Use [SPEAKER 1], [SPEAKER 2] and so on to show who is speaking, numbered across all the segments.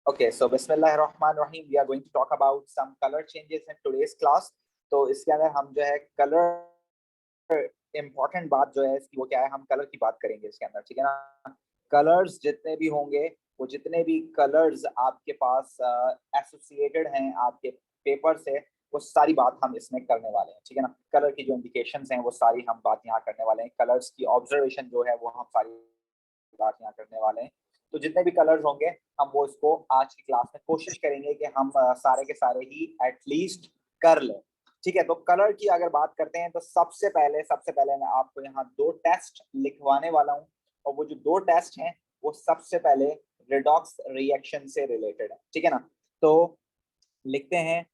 [SPEAKER 1] Okay, so Bismillahirrahmanirrahim. We are going to talk about some color changes in today's class. तो इसके अंदर हम जो है कलर इम्पोर्टेंट बात जो है इसकी वो क्या है, हम कलर की बात करेंगे इसके अंदर, ठीक है ना। कलर्स जितने भी होंगे, वो जितने भी कलर्स आपके पास एसोसिएटेड हैं आपके पेपर से, वो सारी बात हम इसमें करने वाले हैं, ठीक है ना। कलर की जो इंडिकेशंस हैं वो सारी हम बात यहाँ करने वाले हैं। कलर्स की ऑब्जर्वेशन जो है वो हम सारी बात यहाँ करने वाले हैं। तो जितने भी कलर्स होंगे हम वो इसको आज की क्लास में कोशिश करेंगे कि हम सारे के सारे ही एटलीस्ट कर लें, ठीक है। तो कलर की अगर बात करते हैं तो सबसे पहले मैं आपको यहाँ दो टेस्ट लिखवाने वाला हूँ, और वो जो दो टेस्ट हैं वो सबसे पहले रेडॉक्स रिएक्शन से रिलेटेड है, ठीक है ना। तो लिखते हैं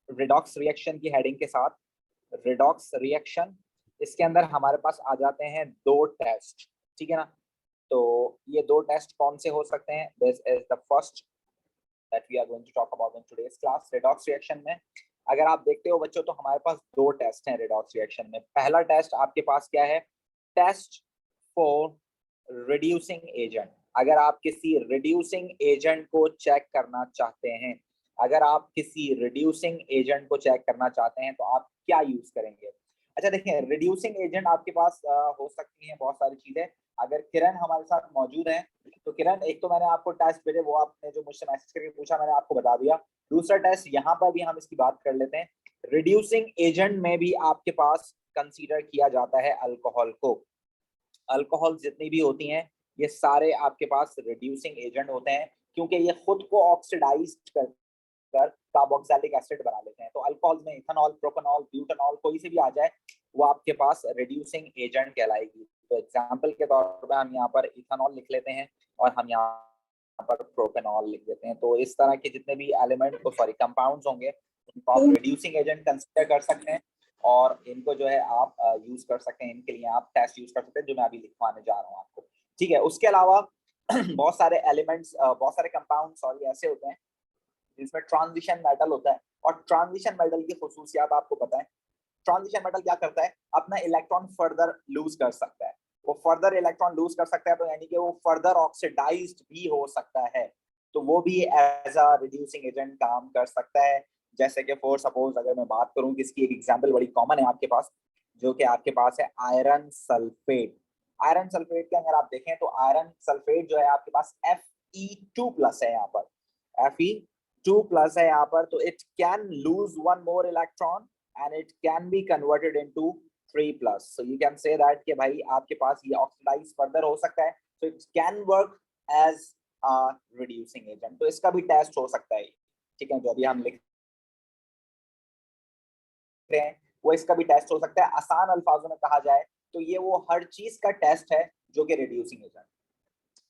[SPEAKER 1] रेडॉक्स रिएक्शन की हेडिंग के साथ रेडॉक्स रिएक्शन। इसके अंदर हमारे पास आ जाते हैं दो टेस्ट, ठीक है ना। तो ये दो टेस्ट कौन से हो सकते हैं? This is the first that we are going to talk about in today's class. Redox reaction में अगर आप देखते हो बच्चों, तो हमारे पास दो टेस्ट हैं रेडॉक्स रिएक्शन में। पहला टेस्ट आपके पास क्या है? Test for reducing agent. अगर आप किसी रिड्यूसिंग एजेंट को चेक करना चाहते हैं, अगर आप किसी रिड्यूसिंग एजेंट को चेक करना चाहते हैं तो आप क्या यूज करेंगे? अच्छा देखिए, रिड्यूसिंग एजेंट आपके पास हो सकती हैं बहुत सारी चीजें। अगर किरण हमारे साथ मौजूद है तो किरण, एक तो मैंने आपको टेस्ट भेजे, वो आपने जो मुझसे मैसेज करके पूछा मैंने आपको बता दिया। दूसरा टेस्ट यहाँ पर भी हम इसकी बात कर लेते हैं। रिड्यूसिंग एजेंट में भी आपके पास कंसीडर किया जाता है अल्कोहल को। अल्कोहल जितनी भी होती हैं ये सारे आपके पास रिड्यूसिंग एजेंट होते हैं, क्योंकि ये खुद को ऑक्सीडाइज कर कार्बोक्सिलिक एसिड बना लेते हैं। तो अल्कोहल में इथेनॉल, प्रोपेनॉल, ब्यूटेनॉल कोई से भी आ जाए वो आपके पास रिड्यूसिंग एजेंट कहलाएगी। तो एग्जांपल के तौर पर हम यहाँ पर इथेनॉल लिख लेते हैं और हम यहाँ पर प्रोपेनॉल लिख देते हैं। तो इस तरह के जितने भी एलिमेंट कंपाउंड्स होंगे उनको आप रिड्यूसिंग एजेंट कंसीडर कर सकते हैं, और इनको जो है आप यूज कर सकते हैं। इनके लिए आप टेस्ट यूज कर सकते हैं जो मैं अभी लिखवाने जा रहा हूँ आपको, ठीक है। उसके अलावा बहुत सारे एलिमेंट्स, बहुत सारे कंपाउंड्स और ऐसे होते हैं जिसमें ट्रांजिशन मेटल होता है। और ट्रांजिशन मेटल की खुसूसियात आपको पता है। ट्रांजिशन मेटल क्या करता है? अपना इलेक्ट्रॉन फर्दर लूज कर सकता है। वो फर्दर इलेक्ट्रॉन लूज कर सकता है, तो यानी कि वो फर्दर ऑक्सीडाइज्ड भी हो सकता है। तो वो भी एज अ रिड्यूसिंग एजेंट काम कर सकता है। जैसे कि फॉर सपोज अगर मैं बात करूं, किसकी एक एग्जांपल बड़ी कॉमन है आपके पास, जो कि आपके पास है आयरन सल्फेट। आयरन सल्फेट के अगर आप देखें तो आयरन सल्फेट जो है आपके पास Fe2+ है यहाँ पर, Fe2+ है यहाँ पर। तो it can lose one more electron and it can be converted into 3+. So you can say that कि भाई आपके पास ये ऑक्सीडाइज फर्दर हो सकता है, so it can work as a reducing agent. तो इसका भी टेस्ट हो सकता है, ठीक है। जो अभी हम लिख रहे हैं वो इसका भी टेस्ट हो सकता है। आसान अल्फाजों में कहा जाए तो ये वो हर चीज का टेस्ट है जो कि रिड्यूसिंग एजेंट।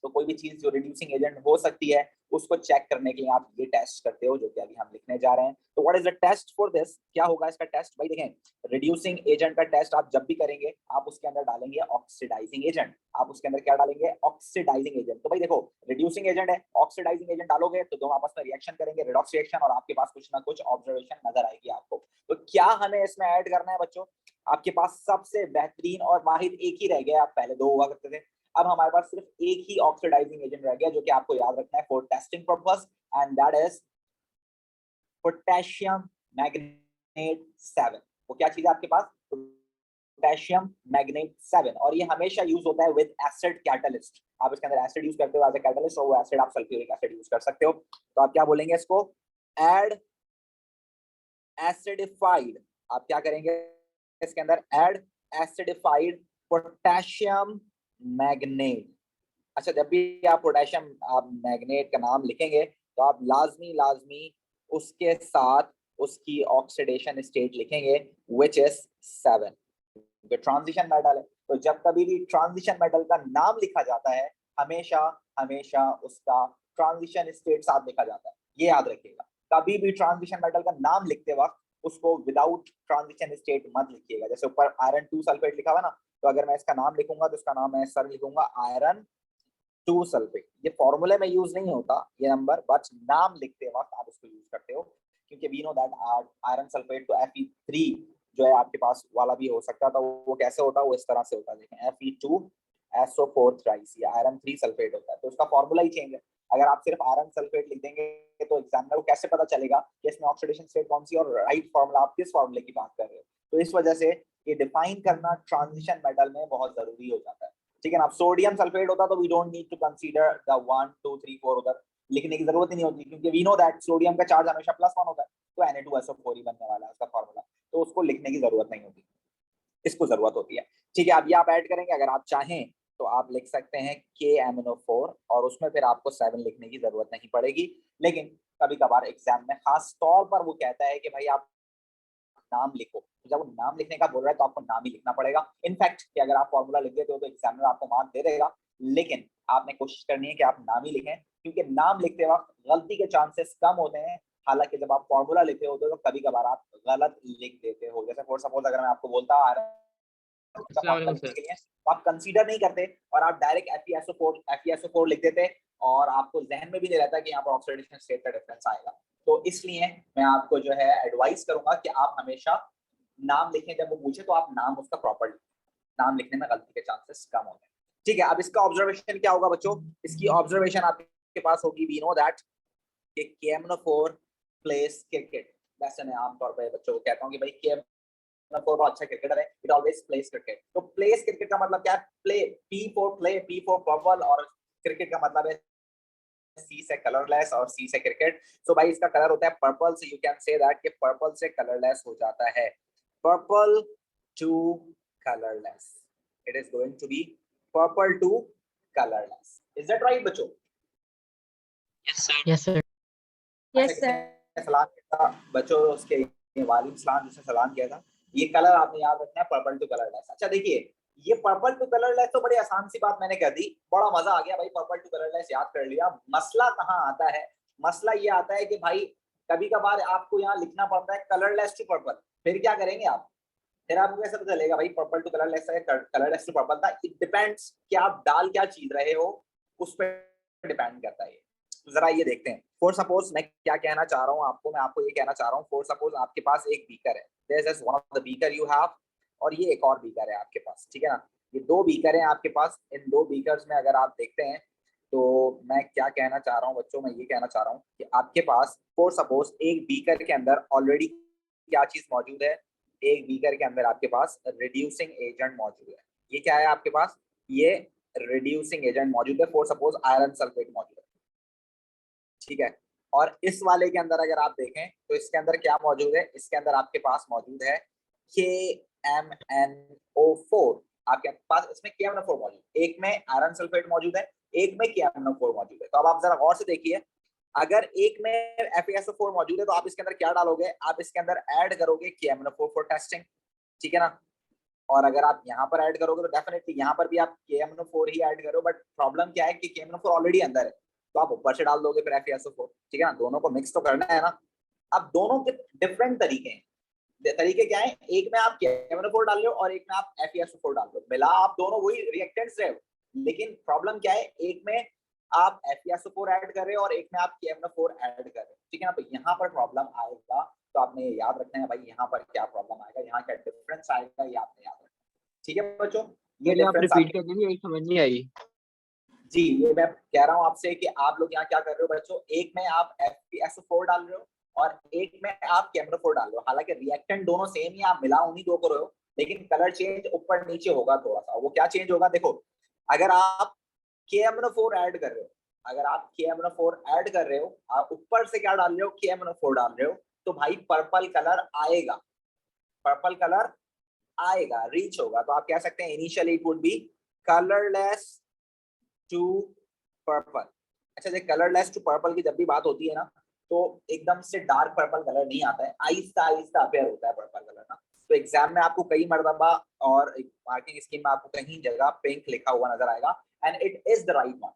[SPEAKER 1] तो कोई भी चीज जो रिड्यूसिंग एजेंट हो सकती है उसको चेक करने के लिए आप ये टेस्ट करते हो, जो कि अभी हम लिखने जा रहे हैं। तो what is the test for this? क्या होगा इसका टेस्ट? भाई देखें, रिड्यूसिंग एजेंट का टेस्ट आप जब भी करेंगे आप उसके अंदर डालेंगे ऑक्सीडाइजिंग एजेंट। आप उसके अंदर क्या डालेंगे? Oxidising agent. तो भाई देखो, रिड्यूसिंग एजेंट है, ऑक्सीडाइजिंग एजेंट डालोगे तो दोनों आपस में रिएक्शन करेंगे, रिडॉक्स रिएक्शन, और आपके पास कुछ ना कुछ ऑब्जर्वेशन नजर आएगी आपको। तो क्या हमें इसमें ऐड करना है बच्चों? आपके पास सबसे बेहतरीन और वाहिद एक ही रह गया, आप पहले दो हुआ करते थे, अब हमारे पास सिर्फ एक ही ऑक्सीडाइजिंग एजेंट रह गया जो कि आपको याद रखना है for testing purpose, and that is potassium magnet 7। वो क्या चीज है आपके पास? पोटेशियम मैग्नेट 7, और ये हमेशा यूज होता है विद एसिड कैटलिस्ट। आप इसके अंदर एसिड यूज करते हो एज अ कैटलिस्ट, और वो एसिड आप सल्फ्यूरिक एसिड यूज कर सकते हो। तो आप क्या बोलेंगे इसको? Add acidified. आप क्या करेंगे इसके अंदर? Add acidified potassium magnet. अच्छा, जब भी आप पोटेशियम आप मैग्नेट का नाम लिखेंगे तो आप लाजमी उसके साथ उसकी ऑक्सीडेशन स्टेट लिखेंगे विच इज 7। जो ट्रांजिशन मेटल है, तो जब कभी भी ट्रांजिशन मेटल का नाम लिखा जाता है हमेशा उसका ट्रांजिशन स्टेट साथ लिखा जाता है, ये याद रखिएगा। कभी भी ट्रांजिशन मेटल का नाम लिखते वक्त उसको विदाउट ट्रांजिशन स्टेट मत लिखिएगा। जैसे ऊपर आयरन 2 सल्फेट लिखा हुआ ना, तो अगर मैं इसका नाम लिखूंगा तो इसका नाम मैं सर लिखूंगा आयरन 2 सल्फेट। ये फॉर्मूले में यूज नहीं होता ये नंबर, बट नाम लिखते वक्त आप इसको यूज करते हो, क्योंकि we know that iron sulphate तो Fe3 जो है आपके पास वाला भी हो सकता था। वो कैसे होता है? वो इस तरह से होता है, देखें Fe2SO4 थ्राइस, ये आयरन 3 सल्फेट होता है, तो उसका फॉर्मूला ही चेंज है। अगर आप सिर्फ आयरन सल्फेट लिख देंगे तो एग्जामिनर को कैसे पता चलेगा कि इसमें ऑक्सीडेशन स्टेट कौन सी और राइट फार्मूला आप किस फार्मूले की बात कर रहे हो। तो इस वजह से ये डिफाइन करना ट्रांजिशन मेटल में बहुत जरूरी हो जाता है, ठीक है ना। अब सोडियम सल्फेट होता तो we don't need to consider the 1 2 3 4 उधर लिखने की जरूरत ही नहीं होती, क्योंकि वी नो दैट सोडियम का चार्ज हमेशा +1 होता है, तो Na2SO4 ही बनने वाला है उसका फार्मूला, तो उसको लिखने की जरूरत नहीं होती, इसको जरूरत होती है, ठीक है। अब ये आप ऐड करेंगे, अगर आप चाहें तो आप लिख सकते हैं KMnO4 और उसमें फिर आपको 7 लिखने की जरूरत नहीं पड़ेगी। लेकिन कभी कभार एग्जाम में खास तौर पर वो कहता है कि भाई आप नाम लिखो, तो जब वो नाम लिखने का बोल रहा है तो आपको नाम ही लिखना पड़ेगा। इनफैक्ट कि अगर आप फॉर्मूला लिख देते हो तो एग्जामिनर आपको मार्क दे देगा, लेकिन आपने कोशिश करनी है कि आप नाम ही लिखें, क्योंकि नाम लिखते वक्त गलती के चांसेस कम होते हैं। हालांकि जब आप फॉर्मूला लिखते होते हो तो कभी कभार आप गलत लिख देते हो। जैसे फॉर सपोज अगर मैं आपको बोलता का फॉर्मूला लिखने के लिए तो आप कंसीडर नहीं करते और आप डायरेक्ट FeSO4 लिख देते और आपको जहन में भी नहीं रहता कि यहाँ पर ऑक्सीडेशन स्टेट का डिफरेंस आएगा। तो इसलिए मैं आपको जो है एडवाइस करूंगा कि आप हमेशा नाम लिखें, जब वो पूछे तो आप नाम उसका प्रॉपर लिखें, नाम लिखने में गलती के चांसेस कम होते हैं, ठीक है। अब इसका ऑब्जर्वेशन क्या होगा बच्चों, इसकी ऑब्जर्वेशन आपके पास होगी, वी नो दैट कि KMnO4 प्लेस क्रिकेट। वैसे मैं आमतौर पर बच्चों को कहता हूँ कि भाई KMnO4 बहुत अच्छा क्रिकेटर है, इट ऑलवेज प्लेस क्रिकेट। तो प्लेस क्रिकेट का मतलब क्या है, प्ले, P फॉर पर्पल, और क्रिकेट का मतलब है C से कलरलेस और C से क्रिकेट। सो भाई इसका कलर होता है purple, so you can say that कि पर्पल से कलरलेस हो जाता है, purple to colourless, it is going to be purple to colourless. Is that right बच्चों?
[SPEAKER 2] Yes sir.
[SPEAKER 3] Yes sir.
[SPEAKER 2] Yes sir.
[SPEAKER 1] सलाम किया था बच्चों, उसके वालिद सलाम जिसने सलाम किया था। ये कलर आपने याद रखना है, पर्पल टू कलरलेस। अच्छा देखिए, ये पर्पल टू कलरलेस तो बड़ी आसान सी बात मैंने कर दी, बड़ा मजा आ गया भाई, पर्पल टू कलरलेस याद कर लिया। मसला कहाँ आता है, मसला ये आता है कि भाई कभी कभार आपको यहाँ लिखना पड़ता है कलरलेस टू पर्पल, फिर क्या करेंगे आप, फिर आपको कैसे पता चलेगा भाई पर्पल टू कलरलेस है, कलरलेस टू पर्पल था। इट डिपेंड्स कि आप डाल क्या चीज रहे हो, उस पर डिपेंड करता है। तो जरा ये देखते हैं, फॉर सपोज मैं क्या कहना चाह रहा हूँ आपको, मैं आपको ये कहना चाह रहा हूँ, फॉर सपोज आपके पास एक बीकर है, this is one of the beaker you have, और ये एक और बीकर है आपके पास, ठीक है ना। ये दो बीकर हैं आपके पास, इन दो बीकर्स में अगर आप देखते हैं तो मैं क्या कहना चाह रहा हूँ बच्चों, मैं ये कहना चाह रहा हूँ कि आपके पास फॉर सपोज एक बीकर के अंदर ऑलरेडी क्या चीज मौजूद है, एक बीकर के अंदर आपके पास रिड्यूसिंग एजेंट मौजूद है। ये क्या है आपके पास, ये रिड्यूसिंग एजेंट मौजूद है, फॉर सपोज आयरन सल्फेट मौजूद है, ठीक है। और इस वाले के अंदर अगर आप देखें तो इसके अंदर क्या मौजूद है, इसके अंदर आपके पास मौजूद है KMnO4, आपके पास इसमें KMnO4 मौजूद, एक में आयरन सल्फेट मौजूद है, एक में KMnO4 मौजूद है। तो अब आप जरा गौर से देखिए, अगर एक में FeSO4 मौजूद है तो आप इसके अंदर क्या डालोगे, आप इसके अंदर ऐड करोगे KMnO4 फॉर टेस्टिंग, ठीक है ना। और अगर आप यहाँ पर ऐड करोगे तो डेफिनेटली यहाँ पर भी आप KMnO4 ही ऐड करो, बट प्रॉब्लम क्या है कि KMnO4 ऑलरेडी अंदर है, तो आप ऊपर से डाल दोगे फिर FeSO4, ठीक है ना। दोनों को मिक्स तो करना है ना। अब दोनों के डिफरेंट तरीके हैं, तरीके क्या है, एक में आप KMnO4 डाल रहे हो और एक में आप FeSO4 डाल रहे हो, मिला आप दोनों वही रिएक्टेंट्स रहे हो, लेकिन प्रॉब्लम क्या है, एक में आप FeSO4 ऐड कर रहे हो और एक में आप KMnO4 ऐड कर रहे हो, ठीक है ना। तो यहाँ पर प्रॉब्लम आएगा, तो आपने ये याद रखना है भाई, यहाँ पर क्या प्रॉब्लम आएगा, यहाँ क्या डिफरेंस आएगा, ये आपने याद रखना है, ठीक है बच्चों। ये डिफरेंस
[SPEAKER 3] रिपीट कर दीजिए, समझ नहीं आई।
[SPEAKER 1] जी, ये मैं कह रहा हूँ आपसे कि आप लोग यहाँ क्या कर रहे हो बच्चों, एक में आप FeSO4 डाल रहे हो और एक में आप KMnO4 डाल रहे हो, हालांकि रिएक्टेंट दोनों सेम ही, आप मिला उन्हीं दो को रहे हो, लेकिन कलर चेंज ऊपर नीचे होगा थोड़ा सा। वो क्या चेंज होगा, देखो अगर आप KMnO4 ऐड कर रहे हो, अगर आप KMnO4 ऐड कर रहे हो, आप ऊपर से क्या डाल रहे हो, KMnO4 डाल रहे हो, तो भाई पर्पल कलर आएगा, पर्पल कलर आएगा, रीच होगा। तो आप कह सकते हैं initially it would be colourless to purple. अच्छा, जब कलरलेस टू पर्पल की जब भी बात होती है ना, तो एकदम से डार्क पर्पल कलर नहीं आता है, आहिस्ता आहिस्ता अपेयर होता है पर्पल कलर ना। तो एग्जाम में आपको कई मरतबा और मार्किंग स्कीम में आपको कहीं जगह पिंक लिखा हुआ नजर आएगा, and it is the right one.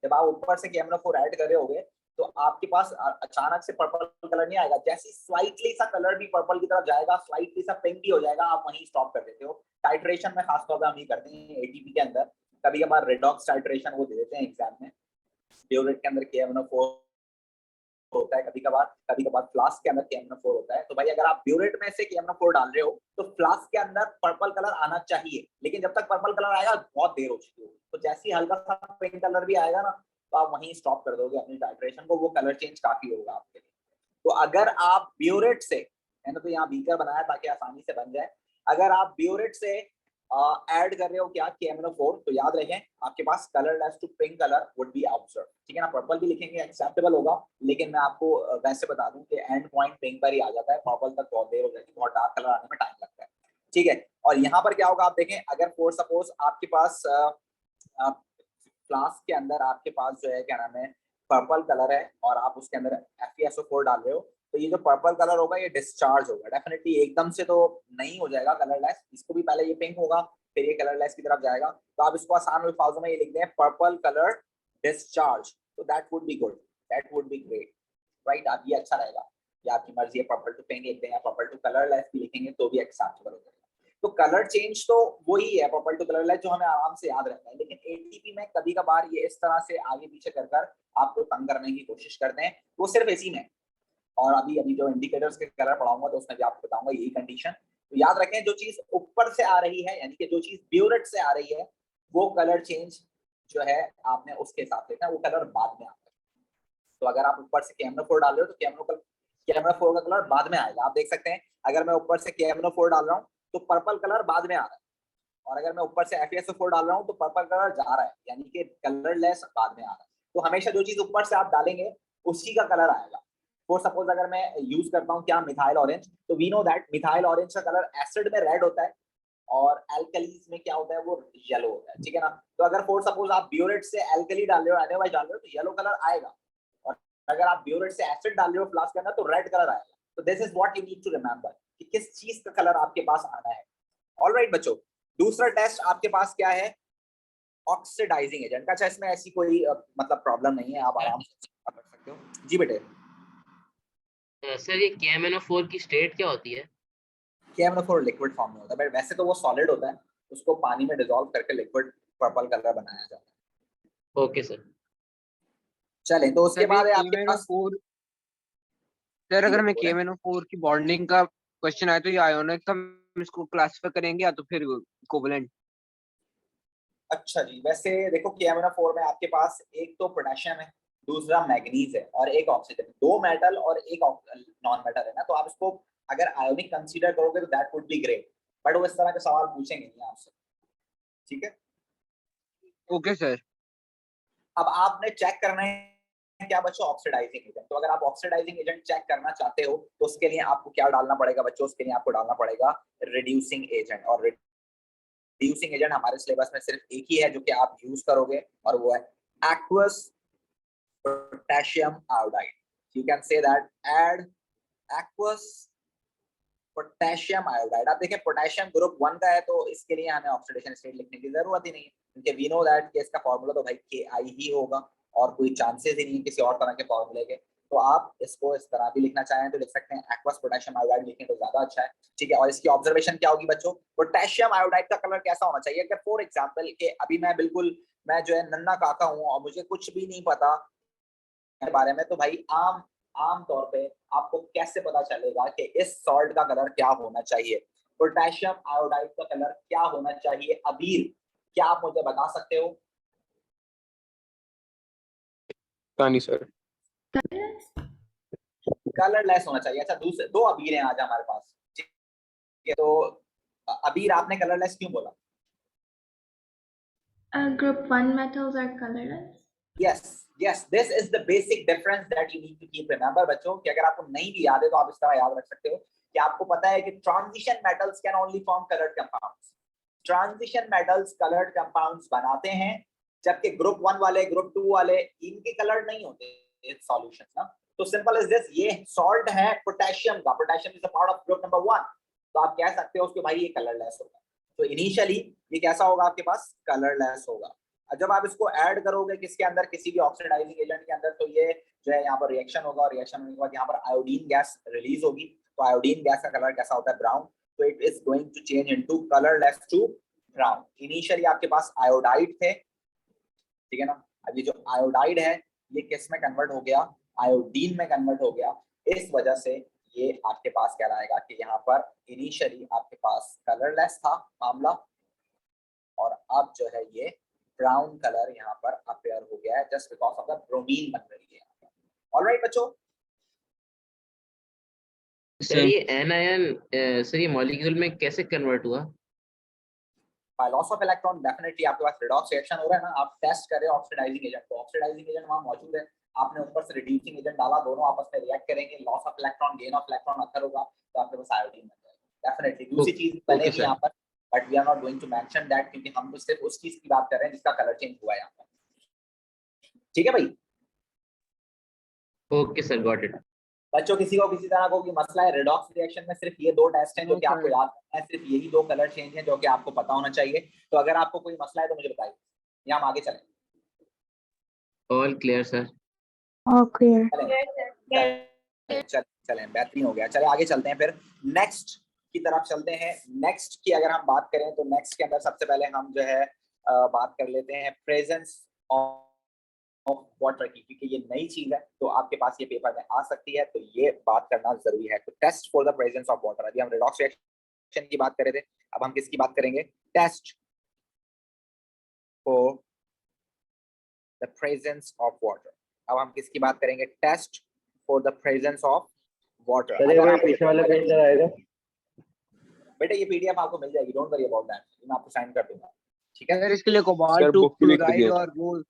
[SPEAKER 1] जब आप ऊपर से KMnO4 ऐड कर रहे होगे तो आपके पास अचानक से पर्पल कलर नहीं आएगा, जैसे स्लाइटली सा कलर भी पर्पल की तरफ जाएगा, स्लाइटली सा पिंक भी हो जाएगा, आप वहीं स्टॉप कर देते हो। टाइट्रेशन में खासतौर पर हम ये करते हैं ATP के अंदर, कभी कभार रेडॉक्स टाइट्रेशन वो दे देते हैं एग्जाम में, ब्यूरेट के अंदर KMnO4 होता है, कभी कभार फ्लास्क के अंदर KMnO4 होता है। तो भाई अगर आप ब्यूरेट में से KMnO4 डाल रहे हो तो फ्लास्क के अंदर पर्पल कलर आना चाहिए, लेकिन जब तक पर्पल कलर आएगा बहुत देर हो चुकी होगी। तो जैसे ही हल्का सा पिंक कलर भी आएगा ना, तो आप वहीं स्टॉप कर दोगे अपनी टाइट्रेशन को, वो कलर चेंज काफी होगा आपके लिए। तो अगर आप ब्यूरेट से, मैंने तो यहाँ बीकर बनाया ताकि आसानी से बन जाए, अगर आप ब्यूरेट से ऐड कर रहे हो क्या KMnO4, तो याद रखें आपके पास colourless to pink colour would be observe, ठीक है ना। पर्पल भी लिखेंगे एक्सेप्टेबल होगा, लेकिन मैं आपको वैसे बता दूं कि एंड पॉइंट पिंक पर ही आ जाता है, पर्पल तक बहुत देर हो जाती है, बहुत डार्क कलर आने में टाइम लगता है, ठीक है। और यहाँ पर क्या होगा आप देखें, अगर फॉर सपोज आपके पास फ्लास्क के अंदर आपके पास जो है क्या नाम है पर्पल कलर है और आप उसके अंदर FeSO4 डाल रहे हो, तो ये जो पर्पल कलर होगा ये डिस्चार्ज होगा डेफिनेटली, एकदम से तो नहीं हो जाएगा कलरलेस, इसको भी पहले ये पिंक होगा फिर ये कलरलेस की तरफ जाएगा। तो आप इसको आसान अल्फाजों में ये लिख दें पर्पल कलर डिस्चार्ज, तो that would be good, that would be great, right. आप ये अच्छा रहेगा, या आपकी मर्जी है पर्पल टू पिंक लिख दें या पर्पल टू कलरलेस भी लिखेंगे तो भी एक्सेप्टेबल हो जाएगा। तो कलर चेंज तो वही है पर्पल टू कलरलेस जो हमें आराम से याद रहता है, लेकिन ATP में कभी कभार ये इस तरह से आगे पीछे कर आपको तंग करने की कोशिश करते हैं, वो सिर्फ इसी में। और अभी जो इंडिकेटर्स के कलर पढ़ाऊंगा तो उसमें भी आपको बताऊंगा यही कंडीशन। तो याद रखें जो चीज ऊपर से आ रही है, यानी कि जो चीज ब्यूरेट से आ रही है, वो कलर चेंज जो है आपने उसके साथ देखना, वो कलर बाद में आता है। तो अगर आप ऊपर से KMnO4 डाल रहे हो तो KMnO4 का कलर बाद में आएगा। आप देख सकते हैं अगर मैं ऊपर से KMnO4 डाल रहा हूँ तो पर्पल कलर बाद में आ रहा है, और अगर मैं ऊपर से FeSO4 डाल रहा हूँ तो पर्पल कलर जा रहा है, यानी कि कलरलेस बाद में आ रहा है। तो हमेशा जो चीज ऊपर से आप डालेंगे उसी का कलर आएगा। फॉर सपोज अगर मैं यूज करता हूँ क्या मिथाइल ऑरेंज, तो we know that methyl orange का कलर एसिड में रेड होता है और एल्कलीज में क्या होता है वो येलो होता है, ठीक है ना। तो अगर फॉर सपोज आप ब्यूरेट से एल्कली डाल रहे हो एनएवाई डाल रहे हो तो येलो कलर आएगा, और अगर आप ब्यूरेट से एसिड डाल रहे हो फ्लास्क के अंदर तो रेड कलर आएगा। तो this is what you need to remember कि किस चीज का कलर आपके पास आना है। ऑलराइट बच्चों, दूसरा टेस्ट आपके पास क्या है, ऑक्सीडाइजिंग एजेंट का। अच्छा इसमें ऐसी कोई मतलब प्रॉब्लम नहीं है, आप आराम से कर सकते हो। जी बेटे।
[SPEAKER 2] सर ये KMnO4 की स्टेट क्या होती है?
[SPEAKER 1] KMnO4 लिक्विड फॉर्म में होता है, वैसे तो वो सॉलिड होता है, उसको पानी में डिसॉल्व करके लिक्विड पर्पल कलर बनाया जाता है।
[SPEAKER 2] Okay sir.
[SPEAKER 1] चलें तो उसके
[SPEAKER 3] सर ये
[SPEAKER 1] बाद है आपके पास,
[SPEAKER 3] KMnO4, सर
[SPEAKER 1] जी
[SPEAKER 3] अगर
[SPEAKER 1] बेटे
[SPEAKER 3] हमें
[SPEAKER 1] बोले।
[SPEAKER 3] KMnO4 की बॉन्डिंग का क्वेश्चन आए तो ये आयोनिक हम इसको क्लासिफाई करेंगे या तो फिर कोवलेंट?
[SPEAKER 1] अच्छा जी, वैसे देखो KMnO4 में आपके पास एक तो पोटेशियम है, दूसरा मैग्नीज है और एक ऑक्सीजन, दो मेटल और एक नॉन मेटल है ना। तो आप इसको अगर आयोनिक कंसीडर करोगे तो that would be great, but वो इस तरह के सवाल पूछेंगे नहीं आपसे, ठीक है।
[SPEAKER 3] Okay sir.
[SPEAKER 1] अब आपने चेक करना है क्या बच्चों, ऑक्सीडाइजिंग एजेंट। तो अगर आप ऑक्सीडाइजिंग एजेंट चेक करना चाहते हो तो उसके लिए आपको क्या डालना पड़ेगा बच्चों, उसके लिए आपको डालना पड़ेगा रिड्यूसिंग एजेंट। और रिड्यूसिंग एजेंट हमारे सिलेबस में सिर्फ एक ही है जो कि आप यूज करोगे, और वो है aqueous potassium iodide. You can say that, add aqueous potassium iodide. आप देखें पोटेशियम ग्रुप 1 का है तो इसके लिए हमें ऑक्सीडेशन स्टेट लिखने की जरूरत ही नहीं है, क्योंकि वी नो दैट कि इसका फॉर्मूला तो भाई Ki ही होगा और कोई चांसेस ही नहीं है किसी और तरह के फॉर्मूले के। तो आप इसको इस तरह भी लिखना चाहें तो लिख सकते हैं, एक्वस पोटेशियम आयोडाइड लिखें तो ज्यादा अच्छा है, ठीक है। और इसकी ऑब्जर्वेशन क्या होगी बच्चों, पोटेशियम आयोडाइड का कलर कैसा होना चाहिए। अगर फॉर एग्जाम्पल के अभी मैं जो है नन्ना काका हूँ और मुझे कुछ भी नहीं पता के बारे में, तो भाई आम तौर पे आपको कैसे पता चलेगा कि इस सॉल्ट का कलर क्या होना चाहिए, पोटेशियम आयोडाइड का कलर क्या होना चाहिए। अबीर, क्या आप मुझे बता सकते हो?
[SPEAKER 3] नहीं सर।
[SPEAKER 1] कलरलेस होना चाहिए। अच्छा दूसरे दो अबीर हैं आज हमारे पास, ठीक है। तो अबीर आपने कलरलेस क्यों बोला?
[SPEAKER 4] Group 1 metals are colorless.
[SPEAKER 1] yes this is the basic difference that you need to keep remember बच्चों, कि अगर आपको नहीं भी याद है तो आप इस तरह याद रख सकते हो कि आपको पता है कि transition metals can only form coloured compounds. Transition metals coloured compounds बनाते हैं, जबकि ग्रुप 1 वाले ग्रुप 2 वाले इनके कलर नहीं होते सॉल्यूशंस ना। तो सिंपल इज दिस, ये सॉल्ट है पोटेशियम का, potassium is a part of group number 1, तो आप कह सकते हो उसके भाई ये कलरलेस होगा। तो इनिशियली ये कैसा होगा आपके पास, कलरलेस होगा। जब आप इसको ऐड करोगे किसके अंदर, किसी भी ऑक्सीडाइजिंग एजेंट के अंदर, तो ये जो है यहाँ पर रिएक्शन होगा, और रिएक्शन होने के बाद यहाँ पर आयोडीन गैस रिलीज होगी। तो आयोडीन गैस का कलर कैसा होता है, ब्राउन। तो it is going to change into colourless to brown. Initially आपके पास आयोडाइड थे, ठीक है ना। अभी जो आयोडाइड है ये किस में कन्वर्ट हो गया, आयोडीन में कन्वर्ट हो गया। इस वजह से ये आपके पास क्या आएगा कि यहाँ पर इनिशियली आपके पास कलरलेस था मामला, और अब जो है ये ब्राउन कलर यहाँ पर अपेयर हो गया है just because of the bromine बन रही है यहाँ पर। ऑलराइट बच्चों,
[SPEAKER 2] सर ये एनायन सर ये मॉलिक्यूल में कैसे कन्वर्ट हुआ?
[SPEAKER 1] By loss of electron definitely आपके पास रिडॉक्स रिएक्शन हो रहा है ना, आप टेस्ट कर रहे हो ऑक्सीडाइजिंग एजेंट को, ऑक्सीडाइजिंग एजेंट वहां मौजूद है, आपने ऊपर से रिड्यूसिंग एजेंट डाला, दोनों आपस में रिएक्ट करेंगे, loss of electron gain of electron occur होगा, तो आपके पास आयोडीन बन जाएगा डेफिनेटली। दूसरी चीज बनेगी यहाँ पर, but we are not going to mention that क्योंकि हम तो सिर्फ उस चीज की बात कर रहे हैं जिसका कलर चेंज हुआ है यहाँ पर। ठीक है भाई?
[SPEAKER 2] Okay sir, got it.
[SPEAKER 1] बच्चों किसी को किसी तरह को कोई मसला है? रिडॉक्स रिएक्शन में सिर्फ ये दो टेस्ट हैं जो कि आपको याद रखना है, सिर्फ यही दो कलर चेंज हैं जो कि आपको पता होना चाहिए। तो अगर आपको कोई मसला है तो मुझे बताइए, या हम आगे चलें?
[SPEAKER 2] All clear sir.
[SPEAKER 4] All clear.
[SPEAKER 1] चलें, बेहतरीन हो गया। चले आगे चलते हैं, फिर नेक्स्ट की तरफ चलते हैं। नेक्स्ट की अगर हम बात करें तो नेक्स्ट के अंदर सबसे पहले हम जो है बात कर लेते हैं प्रेजेंस ऑफ वाटर की, क्योंकि ये नई चीज है तो आपके पास ये पेपर में आ सकती है, तो ये बात करना जरूरी है। तो test for the presence of water, अभी हम रिडॉक्स रिएक्शन की बात कर रहे थे, अब हम किसकी बात करेंगे? Test for the presence of water. अब हम किसकी बात करेंगे? Test for the presence of water.
[SPEAKER 5] पीछे वाला पेज जरा आएगा
[SPEAKER 1] बेटा, ये पीडीएफ आपको मिल जाएगी, डोंट वरी अबाउट दैट, मैं आपको साइन कर दूंगा। ठीक है
[SPEAKER 3] सर इसके लिए कोबाल्ट टू क्लोराइड और वो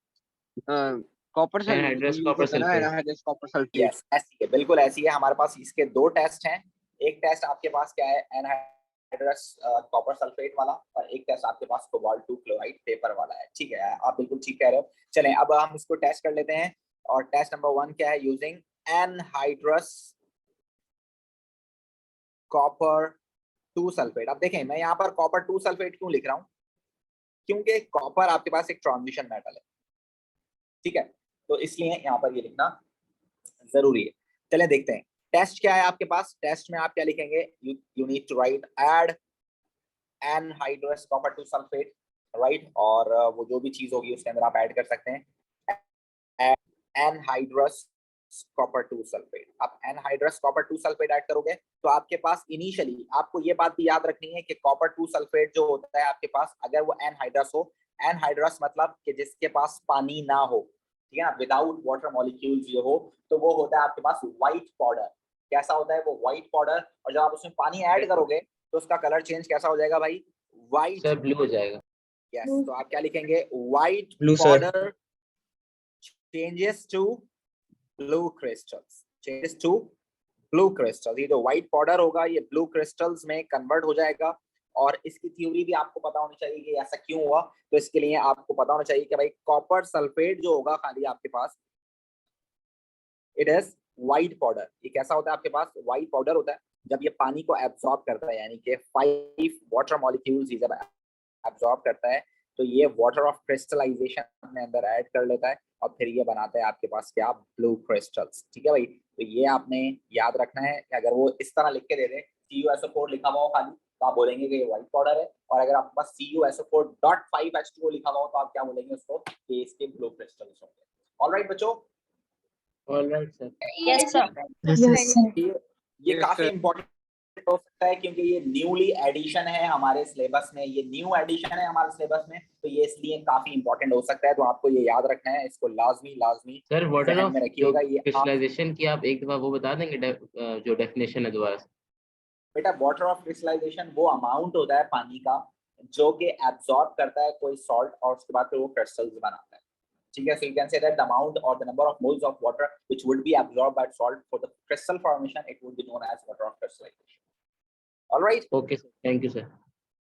[SPEAKER 3] copper
[SPEAKER 2] anhydrous copper
[SPEAKER 3] sulphate.
[SPEAKER 1] Yes, ऐसी है, बिल्कुल ऐसी है। हमारे पास इसके दो टेस्ट हैं। एक टेस्ट आपके पास क्या है? एनहाइड्रस कॉपर सल्फेट वाला, और एक टेस्ट आपके पास कोबाल्ट टू क्लोराइड पेपर वाला है। ठीक है, आप बिल्कुल ठीक कह रहे हो। चलें अब हम इसको टेस्ट कर लेते हैं। और टेस्ट नंबर 1 क्या है? Using anhydrous copper 2 sulphate. अब देखें, मैं यहाँ पर कॉपर 2 सल्फेट क्यों लिख रहा हूँ? क्योंकि कॉपर आपके पास एक ट्रांजिशन मेटल है, ठीक है, तो इसलिए यहाँ पर ये लिखना जरूरी है। चलें देखते हैं टेस्ट क्या है आपके पास। टेस्ट में आप क्या लिखेंगे? You need to write add anhydrous copper 2 sulphate, right, और वो जो भी चीज होगी उसके अंदर आप ऐड कर सकते हैं एनहाइड्रस कॉपर 2 सल्फेट। आप एनहाइड्रस कॉपर 2 सल्फेट ऐड करोगे तो आपके पास इनिशियली आपको ये बात भी याद रखनी है कि कॉपर 2 सल्फेट जो होता है आपके पास, अगर वो एनहाइड्रस हो, एनहाइड्रस मतलब कि जिसके पास पानी ना हो, ठीक है ना, विदाउट वाटर मॉलिक्यूल्स ये हो, तो वो होता है आपके पास व्हाइट पाउडर। कैसा होता है वो? White powder. और जब आप उसमें पानी ऐड करोगे तो उसका कलर चेंज कैसा हो जाएगा भाई? व्हाइट,
[SPEAKER 2] सर ब्लू हो जाएगा।
[SPEAKER 1] यस, तो आप क्या लिखेंगे? White
[SPEAKER 5] Blue, sir.
[SPEAKER 1] Powder changes to blue crystals, changes to blue crystal. ये जो व्हाइट पाउडर होगा ये ब्लू क्रिस्टल्स में कन्वर्ट हो जाएगा। और इसकी थ्योरी भी आपको पता होनी चाहिए कि ऐसा क्यों हुआ। तो इसके लिए आपको पता होना चाहिए कि भाई कॉपर सल्फेट जो होगा खाली आपके पास, इट इज व्हाइट पाउडर। ये कैसा होता है आपके पास? व्हाइट पाउडर होता है। जब ये पानी को एब्जॉर्ब करता है, यानी कि 5 वाटर मॉलिक्यूल्स ये जब एब्जॉर्ब करता है, तो ये वाटर ऑफ क्रिस्टलाइजेशन अपने अंदर ऐड कर लेता है और फिर ये बनाता है आपके पास क्या? Blue crystals. ठीक है भाई, तो ये आपने याद रखना है कि अगर वो इस तरह लिख के दे दे, CuSO4 लिखा हुआ हो खाली, तो आप बोलेंगे कि ये व्हाइट पाउडर है। और अगर आपके पास CuSO4.5H2O लिखा हुआ हो तो आप क्या बोलेंगे उसको? कि इसके ब्लू क्रिस्टल्स होंगे। ऑलराइट बच्चों,
[SPEAKER 2] alright sir.
[SPEAKER 4] Yes, sir.
[SPEAKER 6] Yes, sir.
[SPEAKER 1] ये काफी इंपॉर्टेंट हो सकता है क्योंकि ये न्यूली एडिशन है हमारे सिलेबस में, ये न्यू एडिशन है हमारे सिलेबस में, तो ये इसलिए काफी इंपॉर्टेंट हो सकता है। तो आपको ये याद रखना है, इसको लाजमी
[SPEAKER 2] सर वाटर
[SPEAKER 1] ज़हन
[SPEAKER 2] ऑफ
[SPEAKER 1] में रखिएगा। ये
[SPEAKER 2] क्रिस्टलाइजेशन की आप एक दफा वो बता देंगे जो डेफिनेशन है दोबारा से?
[SPEAKER 1] बेटा, वाटर ऑफ क्रिस्टलाइजेशन वो अमाउंट होता है पानी का जो कि एब्जॉर्ब करता है कोई सॉल्ट और उसके बाद फिर वो क्रिस्टल्स बनाता है। ठीक है, so you can say that the amount or the number of moles of water which would be absorbed by salt for the crystal formation, it would be known as water of crystallization. All right,
[SPEAKER 2] okay sir, thank you sir.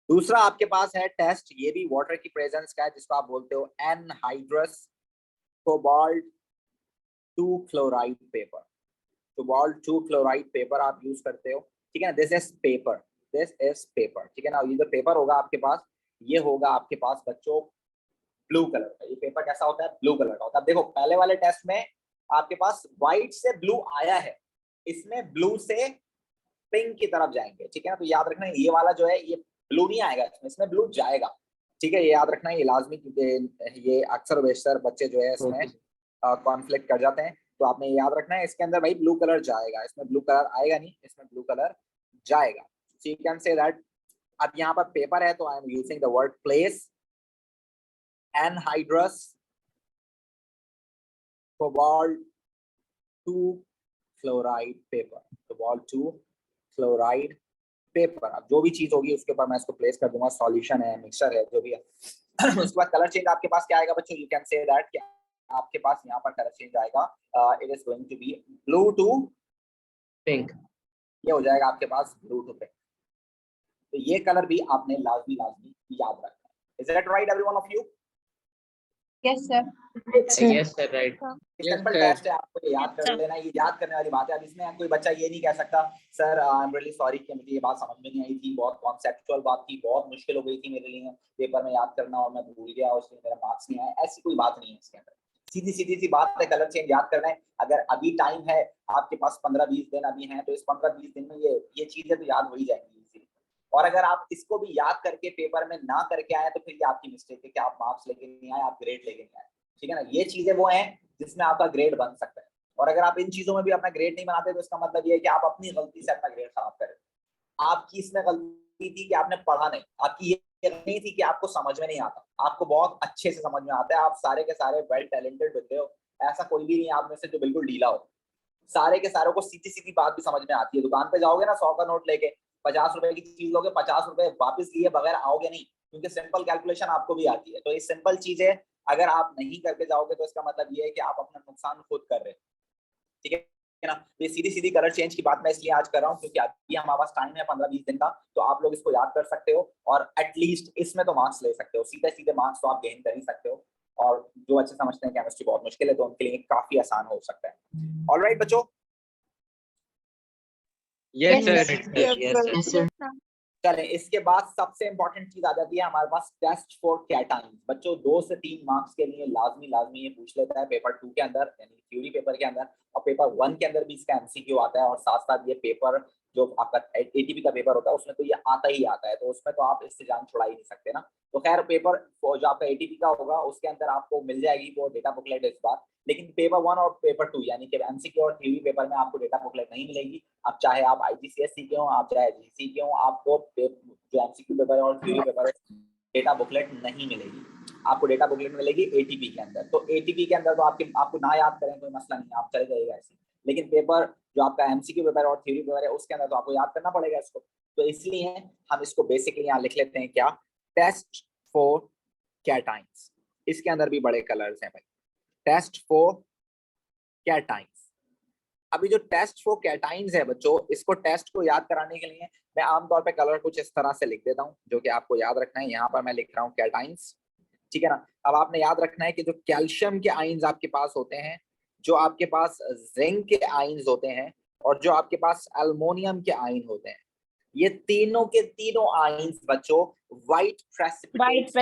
[SPEAKER 1] दूसरा आपके पास है test, ये भी water की presence का है, जिसको आप बोलते हो anhydrous cobalt 2 chloride paper. Cobalt 2 chloride paper आप यूज करते हो, ठीक है ना। दिस इज पेपर, ठीक है ना। ये जो पेपर होगा आपके पास, ये होगा आपके पास बच्चों ब्लू कलर का। ये पेपर कैसा होता है? ब्लू कलर का होता है। देखो, पहले वाले टेस्ट में आपके पास व्हाइट से ब्लू आया है, इसमें ब्लू से पिंक की तरफ जाएंगे, ठीक है ना। तो याद रखना ये वाला जो है ये ब्लू नहीं आएगा, इसमें ब्लू जाएगा, ठीक है। ये याद रखना, ये लाजमी, क्योंकि ये अक्सर बेशतर बच्चे जो है इसमें कॉन्फ्लिक्ट कर जाते हैं। तो आपने ये याद रखना है, इसके अंदर भाई ब्लू कलर जाएगा, इसमें ब्लू कलर आएगा नहीं, इसमें ब्लू कलर जाएगा। सो यू कैन से दैट। अब यहाँ पर पेपर है तो I am using the word place, anhydrous cobalt 2 fluoride paper, cobalt 2 fluoride paper. अब जो भी चीज होगी उसके ऊपर मैं इसको प्लेस कर दूंगा, सॉल्यूशन है, मिक्सचर है, जो भी है। उसके बाद कलर चेंज आपके पास क्या आएगा बच्चों? यू कैन से दैट कि आपके पास यहाँ पर कलर चेंज आएगा, it is going to be blue to
[SPEAKER 2] pink.
[SPEAKER 1] ये हो जाएगा आपके पास ब्लू टू पिंक। तो ये कलर भी आपने लाजमी याद रखना है। Is that right everyone of you?
[SPEAKER 4] Yes, sir.
[SPEAKER 2] Yes sir, right.
[SPEAKER 1] Simple
[SPEAKER 3] sir.
[SPEAKER 1] Test है, आपको ये याद
[SPEAKER 4] Yes,
[SPEAKER 1] कर
[SPEAKER 4] sir.
[SPEAKER 1] लेना, ये याद करने वाली बात है। अब इसमें कोई बच्चा ये नहीं कह सकता sir I am really sorry कि मुझे ये बात समझ में नहीं आई थी, बहुत कॉन्सेप्चुअल बात थी, बहुत मुश्किल हो गई थी मेरे लिए पेपर में याद करना और मैं भूल गया और इसलिए मेरा मार्क्स नहीं आया। ऐसी कोई बात नहीं है इसके अंदर, सीधी सी बात है, कलर चेंज याद करना है। अगर अभी टाइम है आपके पास 15-20 दिन अभी हैं, तो इस 15-20 दिन में ये चीजें तो याद हो ही जाएंगी। और अगर आप इसको भी याद करके पेपर में ना करके आए तो फिर ये आपकी मिस्टेक है कि आप मार्क्स लेके नहीं आए, आप ग्रेड लेके नहीं आए, ठीक है ना। ये चीजें वो हैं जिसमें आपका ग्रेड बन सकता है, और अगर आप इन चीजों में भी अपना ग्रेड नहीं बनाते तो इसका मतलब ये है कि आप अपनी गलती से अपना ग्रेड खराब करें। आपकी इसमें गलती थी कि आपने पढ़ा नहीं, आपकी ये नहीं थी कि आपको समझ में नहीं आता, आपको बहुत अच्छे से समझ में आता है, आप सारे के सारे वेल टैलेंटेड बंदे हो, ऐसा कोई भी नहीं है आप में से जो बिल्कुल ढीला हो। सारे के सारों को सीधी बात भी समझ में आती है। दुकान पे जाओगे ना 100 का नोट लेके 50 रुपए की चीज लोगे, 50 रुपए वापस लिए बगैर आओगे नहीं, क्योंकि सिंपल कैलकुलेशन आपको भी आती है। तो ये सिंपल चीजें अगर आप नहीं करके जाओगे तो इसका मतलब ये है कि आप अपना नुकसान खुद कर रहे हैं, ठीक है ना। ये सीधी कलर चेंज की बात मैं इसलिए आज कर रहा हूँ क्योंकि अभी हमारे पास टाइम है 15-20 दिन का, तो आप लोग इसको याद कर सकते हो और एटलीस्ट इसमें तो मार्क्स ले सकते हो, सीधे मार्क्स तो आप गेन कर ही सकते हो। और जो अच्छे समझते हैं केमिस्ट्री बहुत मुश्किल है तो उनके लिए काफी आसान हो सकता है। ऑलराइट बच्चों,
[SPEAKER 3] Yes, sir.
[SPEAKER 2] Yes sir.
[SPEAKER 1] चलें इसके बाद सबसे इंपॉर्टेंट चीज आ जाती है हमारे पास, टेस्ट फॉर कैटाइंस। बच्चों 2 से 3 मार्क्स के लिए लाजमी ये पूछ लेता है पेपर 2 के अंदर, यानी थ्योरी पेपर के अंदर, और पेपर 1 के अंदर भी इसका एमसीक्यू आता है, और साथ साथ ये पेपर जो आपका एटीपी का पेपर होता है उसमें तो ये आता ही आता है, तो उसमें तो आप इससे जान छुड़ा ही नहीं सकते ना। तो खैर पेपर जो आपका एटीपी का होगा उसके अंदर आपको मिल जाएगी वो डेटा बुकलेट इस बार, लेकिन पेपर 1 और पेपर 2 यानी कि एमसीक्यू और थ्योरी पेपर में आपको डेटा बुकलेट नहीं मिलेगी। अब चाहे आप आईजीसीएसई के हो, आप चाहे जीसी के हो, आपको जो एमसीक्यू पेपर है और थ्योरी पेपर है डेटा बुकलेट नहीं मिलेगी, आपको डेटा बुकलेट मिलेगी एटीपी के अंदर। तो एटीपी के अंदर तो आपको ना याद करें कोई मसला नहीं, आप चले जाइएगा ऐसे, लेकिन पेपर जो आपका एमसीक्यू पेपर और थ्योरी पेपर है उसके अंदर तो आपको याद करना पड़ेगा इसको। तो इसलिए हम इसको बेसिकली यहाँ लिख लेते हैं क्या, टेस्ट फॉर कैटाइंस। इसके अंदर भी बड़े कलर्स हैं भाई, टेस्ट फॉर कैटाइंस। अभी जो टेस्ट फॉर कैटाइंस है बच्चों, इसको टेस्ट को याद कराने के लिए मैं आमतौर पे कलर कुछ इस तरह से लिख देता हूँ जो कि आपको याद रखना है। यहाँ पर मैं लिख रहा हूँ कैटाइंस, ठीक है ना। अब आपने याद रखना है कि जो कैल्शियम के आयंस आपके पास होते हैं, जो आपके पास जिंक के आयंस होते हैं, और जो आपके पास एल्युमिनियम के आयन होते हैं, ये तीनों के तीनों आयंस बच्चों व्हाइट प्रेसिपिटेट्स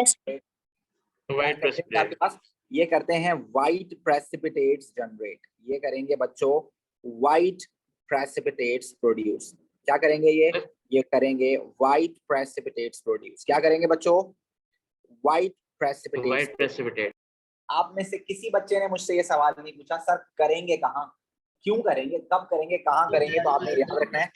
[SPEAKER 1] आपके पास ये करते हैं, व्हाइट प्रेसिपिटेट्स जनरेट, ये करेंगे बच्चों व्हाइट प्रेसिपिटेट्स प्रोड्यूस। क्या करेंगे ये करेंगे व्हाइट प्रेसिपिटेट्स प्रोड्यूस। क्या करेंगे बच्चों? White precipitate. आप में से किसी बच्चे ने मुझसे ये सवाल नहीं पूछा सर करेंगे कहाँ, क्यों करेंगे, कब करेंगे, कहाँ करेंगे, तो आपने याद रखना है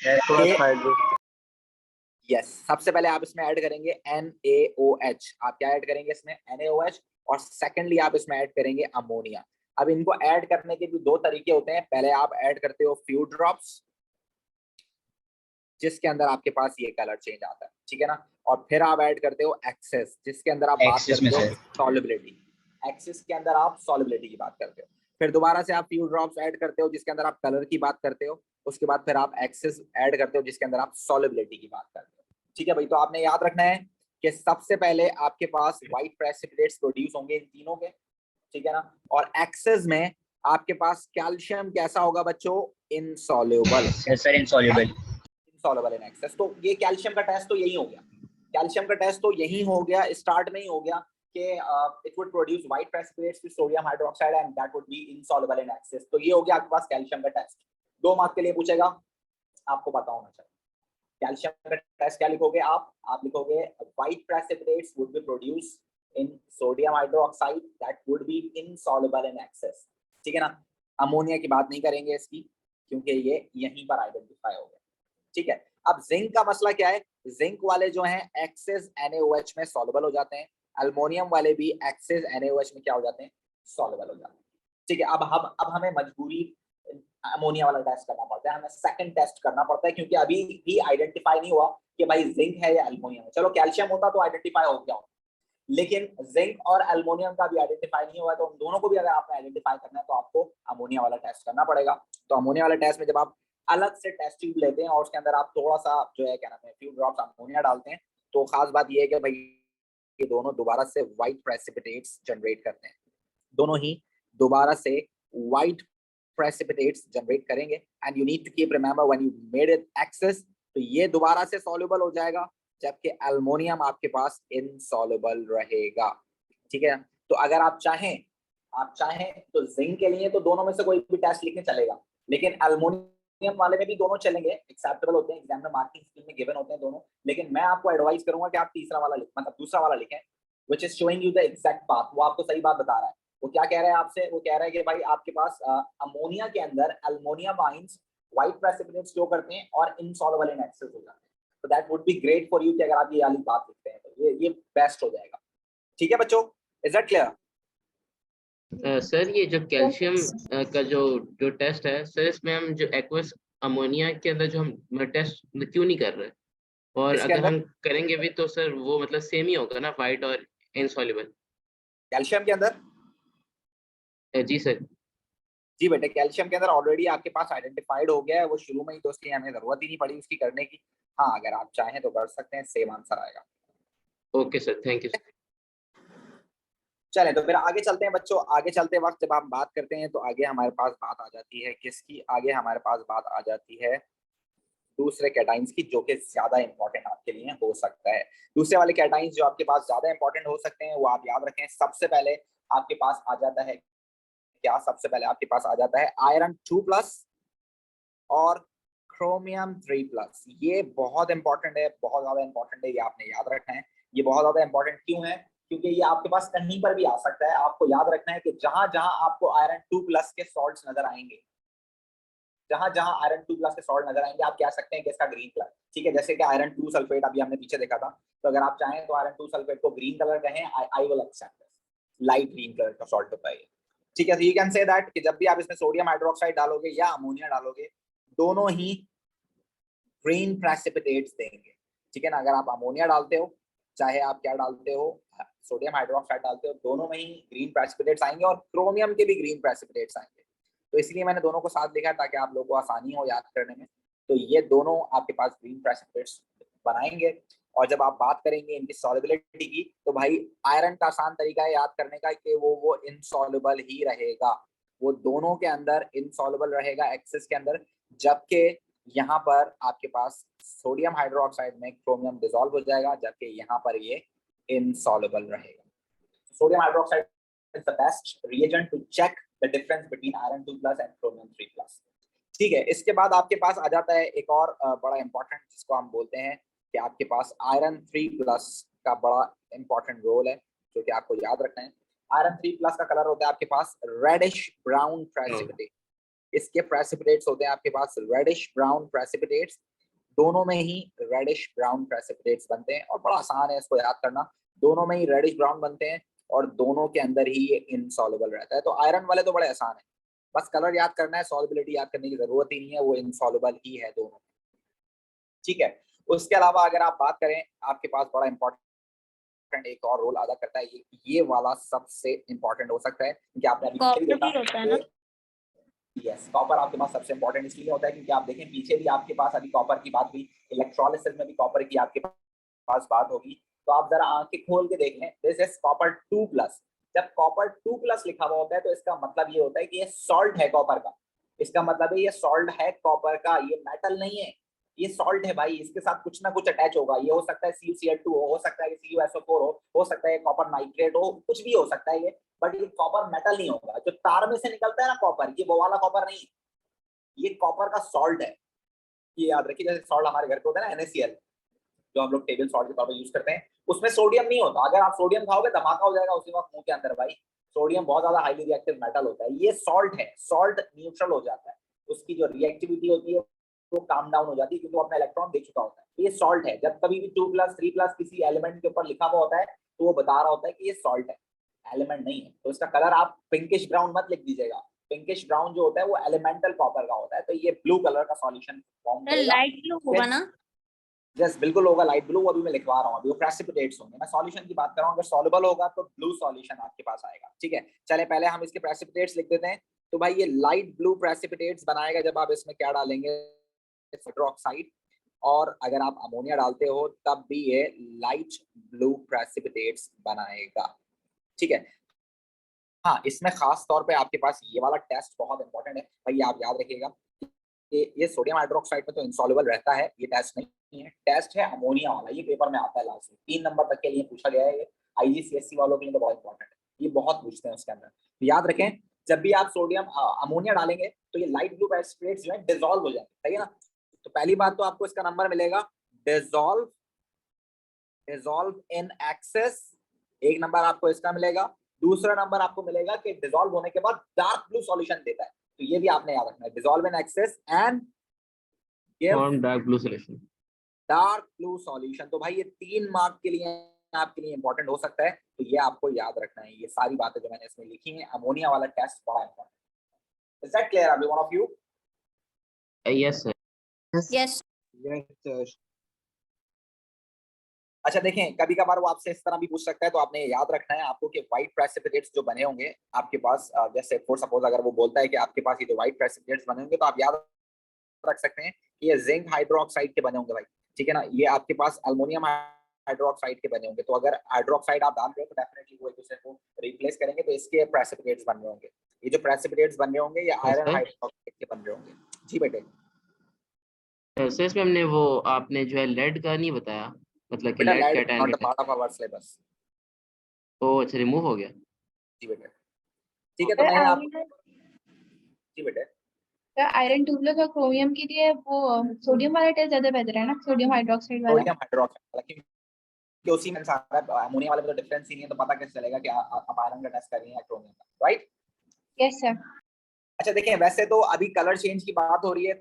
[SPEAKER 1] यस सबसे पहले आप इसमें ऐड करेंगे NaOH। आप क्या ऐड करेंगे इसमें? NaOH। और सेकेंडली आप इसमें ऐड करेंगे अमोनिया। अब इनको ऐड करने के भी 2 तरीके होते हैं। पहले आप ऐड करते हो फ्यू ड्रॉप्स जिसके अंदर आपके पास ये कलर चेंज आता है, ठीक है ना। और फिर आप ऐड करते हो एक्सेस जिसके अंदर आप बात करते हो सॉल्युबिलिटी, एक्सेस के अंदर आप सॉल्युबिलिटी की बात करते हो। फिर दोबारा से आप फ्यू ड्रॉप्स ऐड करते हो जिसके अंदर आप कलर की बात करते हो। उसके बाद फिर आप एक्सेस ऐड करते हो जिसके अंदर आप सॉल्युबिलिटी की बात करते हो, ठीक है भाई। तो आपने याद रखना है कि सबसे पहले आपके पास व्हाइट प्रेसिपिटेट्स प्रोड्यूस होंगे इन तीनों के, ठीक है ना। और एक्सेस में आपके पास कैल्शियम कैसा होगा बच्चों? Insoluble.
[SPEAKER 5] Sir insoluble
[SPEAKER 1] in excess. तो ये कैल्शियम का टेस्ट तो यही हो गया, कैल्शियम का टेस्ट तो यही हो गया, स्टार्ट में ही हो गया कि it would produce white precipitates with sodium hydroxide and that would B insoluble in excess. तो ये हो गया आपके पास कैल्शियम का टेस्ट। 2 मार्क के लिए पूछेगा, आपको पता होना चाहिए। कैल्शियम का टेस्ट क्या लिखोगे आप लिखोगे white precipitates would be produce in sodium hydroxide that would B insoluble in excess, ठीक है ना। अमोनिया की बात नहीं करेंगे इसकी क्योंकि ये यहीं पर आइडेंटिफाई हो गया, ठीक है। अब जिंक का मसला क्या है? जिंक वाले जो हैं एक्सेस NaOH में सॉल्युबल हो जाते हैं, अल्मोनियम वाले भी एक्सेस NaOH में क्या हो जाते हैं, सॉल्युबल हो जाते हैं। ठीक है, अब हमें मजबूरी अमोनिया वाला टेस्ट करना पड़ता है, हमें सेकंड टेस्ट करना पड़ता है, क्योंकि अभी भी आइडेंटिफाई नहीं हुआ कि भाई जिंक है या अल्मोनियम है। चलो कैल्शियम होता तो आइडेंटिफाई हो गया, लेकिन जिंक और अल्मोनियम का भी आइडेंटिफाई नहीं हुआ, तो उन दोनों को भी अगर आपने आइडेंटिफाई करना है तो आपको अमोनिया वाला टेस्ट करना पड़ेगा। तो अमोनिया वाला टेस्ट में जब आप अलग से टेस्ट ट्यूब लेते हैं और उसके अंदर आप थोड़ा सा जो है क्या नाम है फ्यू ड्रॉप्स अमोनिया डालते हैं, तो खास बात ये है कि भाई ये दोनों दोबारा से व्हाइट प्रेसिपिटेट्स जनरेट करते हैं, दोनों ही दोबारा से व्हाइट प्रेसिपिटेट्स जनरेट करेंगे। And you need to keep remember when you made it excess, तो ये दोबारा से सॉल्युबल हो जाएगा, जबकि अल्मोनियम आपके पास इनसॉल्युबल रहेगा। ठीक है, तो अगर आप चाहें तो जिंक के लिए तो दोनों में से कोई भी टेस्ट लिखने चलेगा, लेकिन अल्मोनियम वाले में भी दोनों चलेंगे, एक्सेप्टेबल होते हैं, एग्जाम में मार्किंग स्कीम में गिवन होते हैं दोनों। लेकिन मैं आपको एडवाइस करूंगा कि आप तीसरा वाला मतलब दूसरा वाला लिखें, which is showing you the exact path. वो आपको सही बात बता रहा है। वो क्या कह रहा है आपसे, वो कह रहा है कि भाई आपके पास अमोनिया के अंदर aluminium ions white precipitates show करते हैं और इनसॉल्युबल इन एक्सेस हो जाते हैं। तो that would be great for you कि अगर आप ये वाली बात लिखते हैं तो ये बेस्ट हो जाएगा। ठीक है बच्चों, इज दैट क्लियर?
[SPEAKER 2] सर ये जो कैल्शियम का जो टेस्ट है सर, इसमें हम जो एक्वस अमोनिया के अंदर जो हम टेस्ट क्यों नहीं कर रहे, और
[SPEAKER 1] इसके
[SPEAKER 2] अगर
[SPEAKER 1] अंदर
[SPEAKER 2] हम करेंगे भी तो सर वो मतलब सेम ही होगा ना, वाइट और इनसॉल्युबल?
[SPEAKER 1] कैल्शियम के अंदर?
[SPEAKER 2] जी सर।
[SPEAKER 1] जी बेटे, कैल्शियम के अंदर ऑलरेडी आपके पास आइडेंटिफाइड हो गया है वो शुरू में ही, तो इसलिए हमें जरूरत ही नहीं पड़ी उसकी करने की। हाँ, अगर आप चाहें तो कर सकते हैं, सेम आंसर आएगा।
[SPEAKER 2] Okay sir, thank you.
[SPEAKER 1] चलें तो फिर आगे चलते हैं बच्चों। आगे चलते वक्त जब हम बात करते हैं तो आगे हमारे पास बात आ जाती है किसकी, आगे हमारे पास बात आ जाती है दूसरे कैटाइंस की, जो कि ज्यादा इंपॉर्टेंट आपके लिए हो सकता है। दूसरे वाले कैटाइंस जो आपके पास ज्यादा इंपॉर्टेंट हो सकते हैं वो आप याद रखें। सबसे पहले आपके पास आ जाता है क्या, सबसे पहले आपके पास आ जाता है आयरन 2+ और क्रोमियम 3+। ये बहुत इंपॉर्टेंट है, बहुत ज्यादा इंपॉर्टेंट है, ये आपने याद रखना है। ये बहुत ज्यादा इंपॉर्टेंट क्यों है, क्योंकि ये आपके पास कहीं पर भी आ सकता है। आपको याद रखना है कि जहां जहां आपको आयरन 2+ के सॉल्ट्स नजर आएंगे, जहां जहां आयरन 2+ के सॉल्ट नजर आएंगे, आप कह सकते हैं कि इसका ग्रीन कलर। ठीक है, जैसे कि आयरन 2 सल्फेट अभी हमने पीछे देखा था, तो अगर आप चाहें तो आयरन 2 सल्फेट को ग्रीन कलर कहें, I will accept, light green colour का सॉल्ट होता है। ठीक है, तो यू कैन से दैट कि जब भी आप इसमें सोडियम हाइड्रोक्साइड डालोगे या अमोनिया डालोगे, दोनों ही ग्रीन प्रेसिपिटेट्स देंगे। ठीक है ना, अगर आप अमोनिया डालते हो चाहे आप क्या डालते हो, सोडियम हाइड्रोक्साइड डालते हो, दोनों में ही ग्रीन प्रेसिपिटेट्स आएंगे और क्रोमियम के भी ग्रीन प्रेसिपिटेट्स आएंगे। तो इसलिए मैंने दोनों को साथ लिखा है ताकि आप लोगों को आसानी हो याद करने में। तो ये दोनों आपके पास ग्रीन प्रेसिपिटेट्स बनाएंगे। और जब आप बात करेंगे इनकी सॉल्युबिलिटी की, तो भाई आयरन का आसान तरीका है याद करने का कि वो इनसॉल्युबल ही रहेगा, वो दोनों के अंदर इनसॉल्युबल रहेगा एक्सेस के अंदर, जबकि यहाँ पर आपके पास सोडियम हाइड्रोक्साइड में क्रोमियम डिसॉल्व हो जाएगा, जबकि यहाँ पर ये इनसॉल्युबल रहेगा। Sodium hydroxide is the best reagent to check the difference between iron 2+ and chromium 3+। ठीक है, इसके बाद आपके पास आ जाता है एक और बड़ा इंपॉर्टेंट, जिसको हम बोलते हैं कि आपके पास आयरन 3+ का बड़ा इंपॉर्टेंट रोल है, जो कि आपको याद रखना है। आयरन 3+ का कलर होता है आपके पास रेडिश ब्राउन प्रेसिपिटेट। इसके प्रेसिपिटेट्स होते हैं आपके पास रेडिश ब्राउन प्रेसिपिटेट्स, दोनों में ही रेडिश ब्राउन प्रेसिपिटेट्स बनते हैं। और बड़ा आसान है इसको याद करना, दोनों में ही रेडिश ब्राउन बनते हैं और दोनों के अंदर ही ये इनसॉल्युबल रहता है। तो आयरन वाले तो बड़े आसान है, बस कलर याद करना है, सॉल्युबिलिटी याद करने की जरूरत ही नहीं है, वो इनसॉल्युबल ही है दोनों। ठीक है, उसके अलावा अगर आप बात करें, आपके पास बड़ा इंपॉर्टेंट एक और रोल अदा करता है, ये वाला सबसे इंपॉर्टेंट हो सकता है, क्योंकि आपने अभी
[SPEAKER 4] कॉपर भी होता है ना?
[SPEAKER 1] यस, कॉपर आपके पास सबसे इंपॉर्टेंट इसलिए होता है क्योंकि आप देखें पीछे भी आपके पास अभी कॉपर की बात हुई, इलेक्ट्रोलिसिस में भी कॉपर की आपके पास बात होगी। तो आप जरा आंखें खोल के देख लें, दिस इज कॉपर 2+। जब कॉपर 2+ लिखा हुआ होता है तो इसका मतलब ये होता है कि ये सॉल्ट है कॉपर का। इसका मतलब है ये सॉल्ट है कॉपर का, ये मेटल नहीं है, ये सॉल्ट है भाई। इसके साथ कुछ ना कुछ अटैच होगा, ये हो सकता है CuCl2 हो सकता है CuSO4 हो सकता है कॉपर नाइट्रेट हो, कुछ भी हो सकता है ये, बट ये कॉपर मेटल नहीं होगा। जो तार में से निकलता है ना कॉपर, ये वो वाला कॉपर नहीं है, ये कॉपर का सॉल्ट है। ये याद रखिए, जैसे सॉल्ट हमारे घर पे होता है ना NaCl, जो हम लोग टेबल सॉल्ट के तौर पर यूज करते हैं, उसमें सोडियम नहीं होता। अगर आप सोडियम खाओगे धमाका हो जाएगा उसी वक्त मुंह के अंदर भाई। सोडियम बहुत ज्यादा हाईली रिएक्टिव मेटल होता है, ये सॉल्ट है, सॉल्ट न्यूट्रल हो जाता है, उसकी जो रिएक्टिविटी होती है वो काम डाउन हो जाती है क्योंकि वो अपना इलेक्ट्रॉन दे चुका होता है। ये सॉल्ट है। जब कभी भी 2+, 3+ किसी एलिमेंट के ऊपर लिखा हुआ होता है तो वो बता रहा होता है कि ये सॉल्ट है, एलिमेंट नहीं है। तो इसका कलर आप पिंकिश ब्राउन मत लिख दीजिएगा, पिंकिश ब्राउन जो होता है वो एलिमेंटल कॉपर का होता है। तो ये ब्लू कलर का सॉल्यूशन फॉर्म करेगा।
[SPEAKER 4] लाइट ब्लू होगा ना?
[SPEAKER 1] यस बिल्कुल होगा लाइट ब्लू, अभी मैं लिखवा रहा हूँ, अभी वो प्रेसिपिटेट्स होंगे, मैं सॉल्यूशन की बात कर रहा हूँ। अगर सॉल्युबल होगा तो ब्लू सॉल्यूशन आपके पास आएगा, ठीक है। चले पहले हम इसके प्रेसिपिटेट्स लिख देते हैं। तो भाई ये लाइट ब्लू प्रेसिपिटेट्स बनाएगा जब आप इसमें क्या डालेंगे, हाइड्रोक्साइड, और अगर आप अमोनिया डालते हो तब भी ये लाइट ब्लू प्रेसिपिटेट्स बनाएगा, ठीक है। हाँ, इसमें खास तौर पे आपके पास ये वाला टेस्ट बहुत इंपॉर्टेंट है भाई, आप याद रखिएगा कि ये सोडियम हाइड्रोक्साइड में तो इंसॉल्युबल रहता है, ये टेस्ट नहीं है, टेस्ट है अमोनिया वाला। ये पेपर में आता है लास्ट में 3 नंबर तक के लिए पूछा गया है, ये IGCSE वालों के लिए तो बहुत इंपॉर्टेंट है, ये बहुत पूछते हैं उसके अंदर। तो याद रखें जब भी आप सोडियम अमोनिया डालेंगे तो ये लाइट ब्लू प्रेसिपिटेट्स जो है डिसॉल्व हो जाएंगे, सही है ना। तो पहली बात तो आपको इसका नंबर मिलेगा डिसॉल्व इन एक्सेस, एक नंबर आपको इसका मिलेगा। दूसरा नंबर आपको मिलेगा कि डिसॉल्व होने के बाद डार्क ब्लू सॉल्यूशन देता है, तो ये भी आपने याद रखना है, dissolve in excess and
[SPEAKER 2] form dark blue solution,
[SPEAKER 1] dark blue solution. तो भाई ये 3 मार्क के लिए आपके लिए इंपॉर्टेंट हो सकता है, तो ये आपको याद रखना है। ये सारी बातें जो मैंने इसमें लिखी हैं, अमोनिया वाला टेस्ट बड़ा important. Is that clear every one of you?
[SPEAKER 2] Yes sir.
[SPEAKER 4] Yes
[SPEAKER 3] yes sir.
[SPEAKER 1] अच्छा देखें, कभी कभार वो आपसे इस तरह भी पूछ सकता है, तो आपने याद रखना है आपको कि व्हाइट प्रेसिपिटेट्स जो बने होंगे आपके पास, जैसे फॉर सपोज अगर वो बोलता है कि आपके पास ये जो व्हाइट प्रेसिपिटेट्स बने होंगे, तो आप याद रख सकते हैं कि ये जिंक हाइड्रोक्साइड के बने होंगे भाई, ठीक है ना। ये आपके पास अल्मोनियम हाइड्रोक्साइड के बने होंगे, तो अगर हाइड्रोक्साइड आप डाल रहे हो तो डेफिनेटली वो एक दूसरे को रिप्लेस करेंगे, तो इसके प्रेसिपिटेट्स बन रहे होंगे। ये जो प्रेसिपिटेट्स बन रहे होंगे ये आयरन हाइड्रोक्साइड के बन रहे होंगे। जी बेटे।
[SPEAKER 2] सर इसमें हमने वो आपने जो है लेड का नहीं बताया, मतलब कि
[SPEAKER 1] बेटा
[SPEAKER 2] लेड
[SPEAKER 1] लेड
[SPEAKER 2] कैटायन
[SPEAKER 1] नॉट
[SPEAKER 2] का
[SPEAKER 1] the part of our syllabus.
[SPEAKER 2] ओ अच्छा रिमूव हो गया।
[SPEAKER 1] जी बेटे, ठीक है। तो मैंने आपको, जी बेटे,
[SPEAKER 4] आयरन ट्यूबलेस और क्रोमियम के लिए वो सोडियम वाला टेस्ट ज्यादा बेहतर है ना, सोडियम हाइड्रोक्साइड वाला?
[SPEAKER 1] सोडियम हाइड्रोक्साइड कि उसी में सारा अमोनिया वाले में तो डिफरेंस ही नहीं है, तो पता कैसे चलेगा कि आप आयरन का टेस्ट कर रही हैं या क्रोमियम का, राइट?
[SPEAKER 4] Yes sir.
[SPEAKER 1] अच्छा देखिए, वैसे तो अभी कलर चेंज की बात हो रही है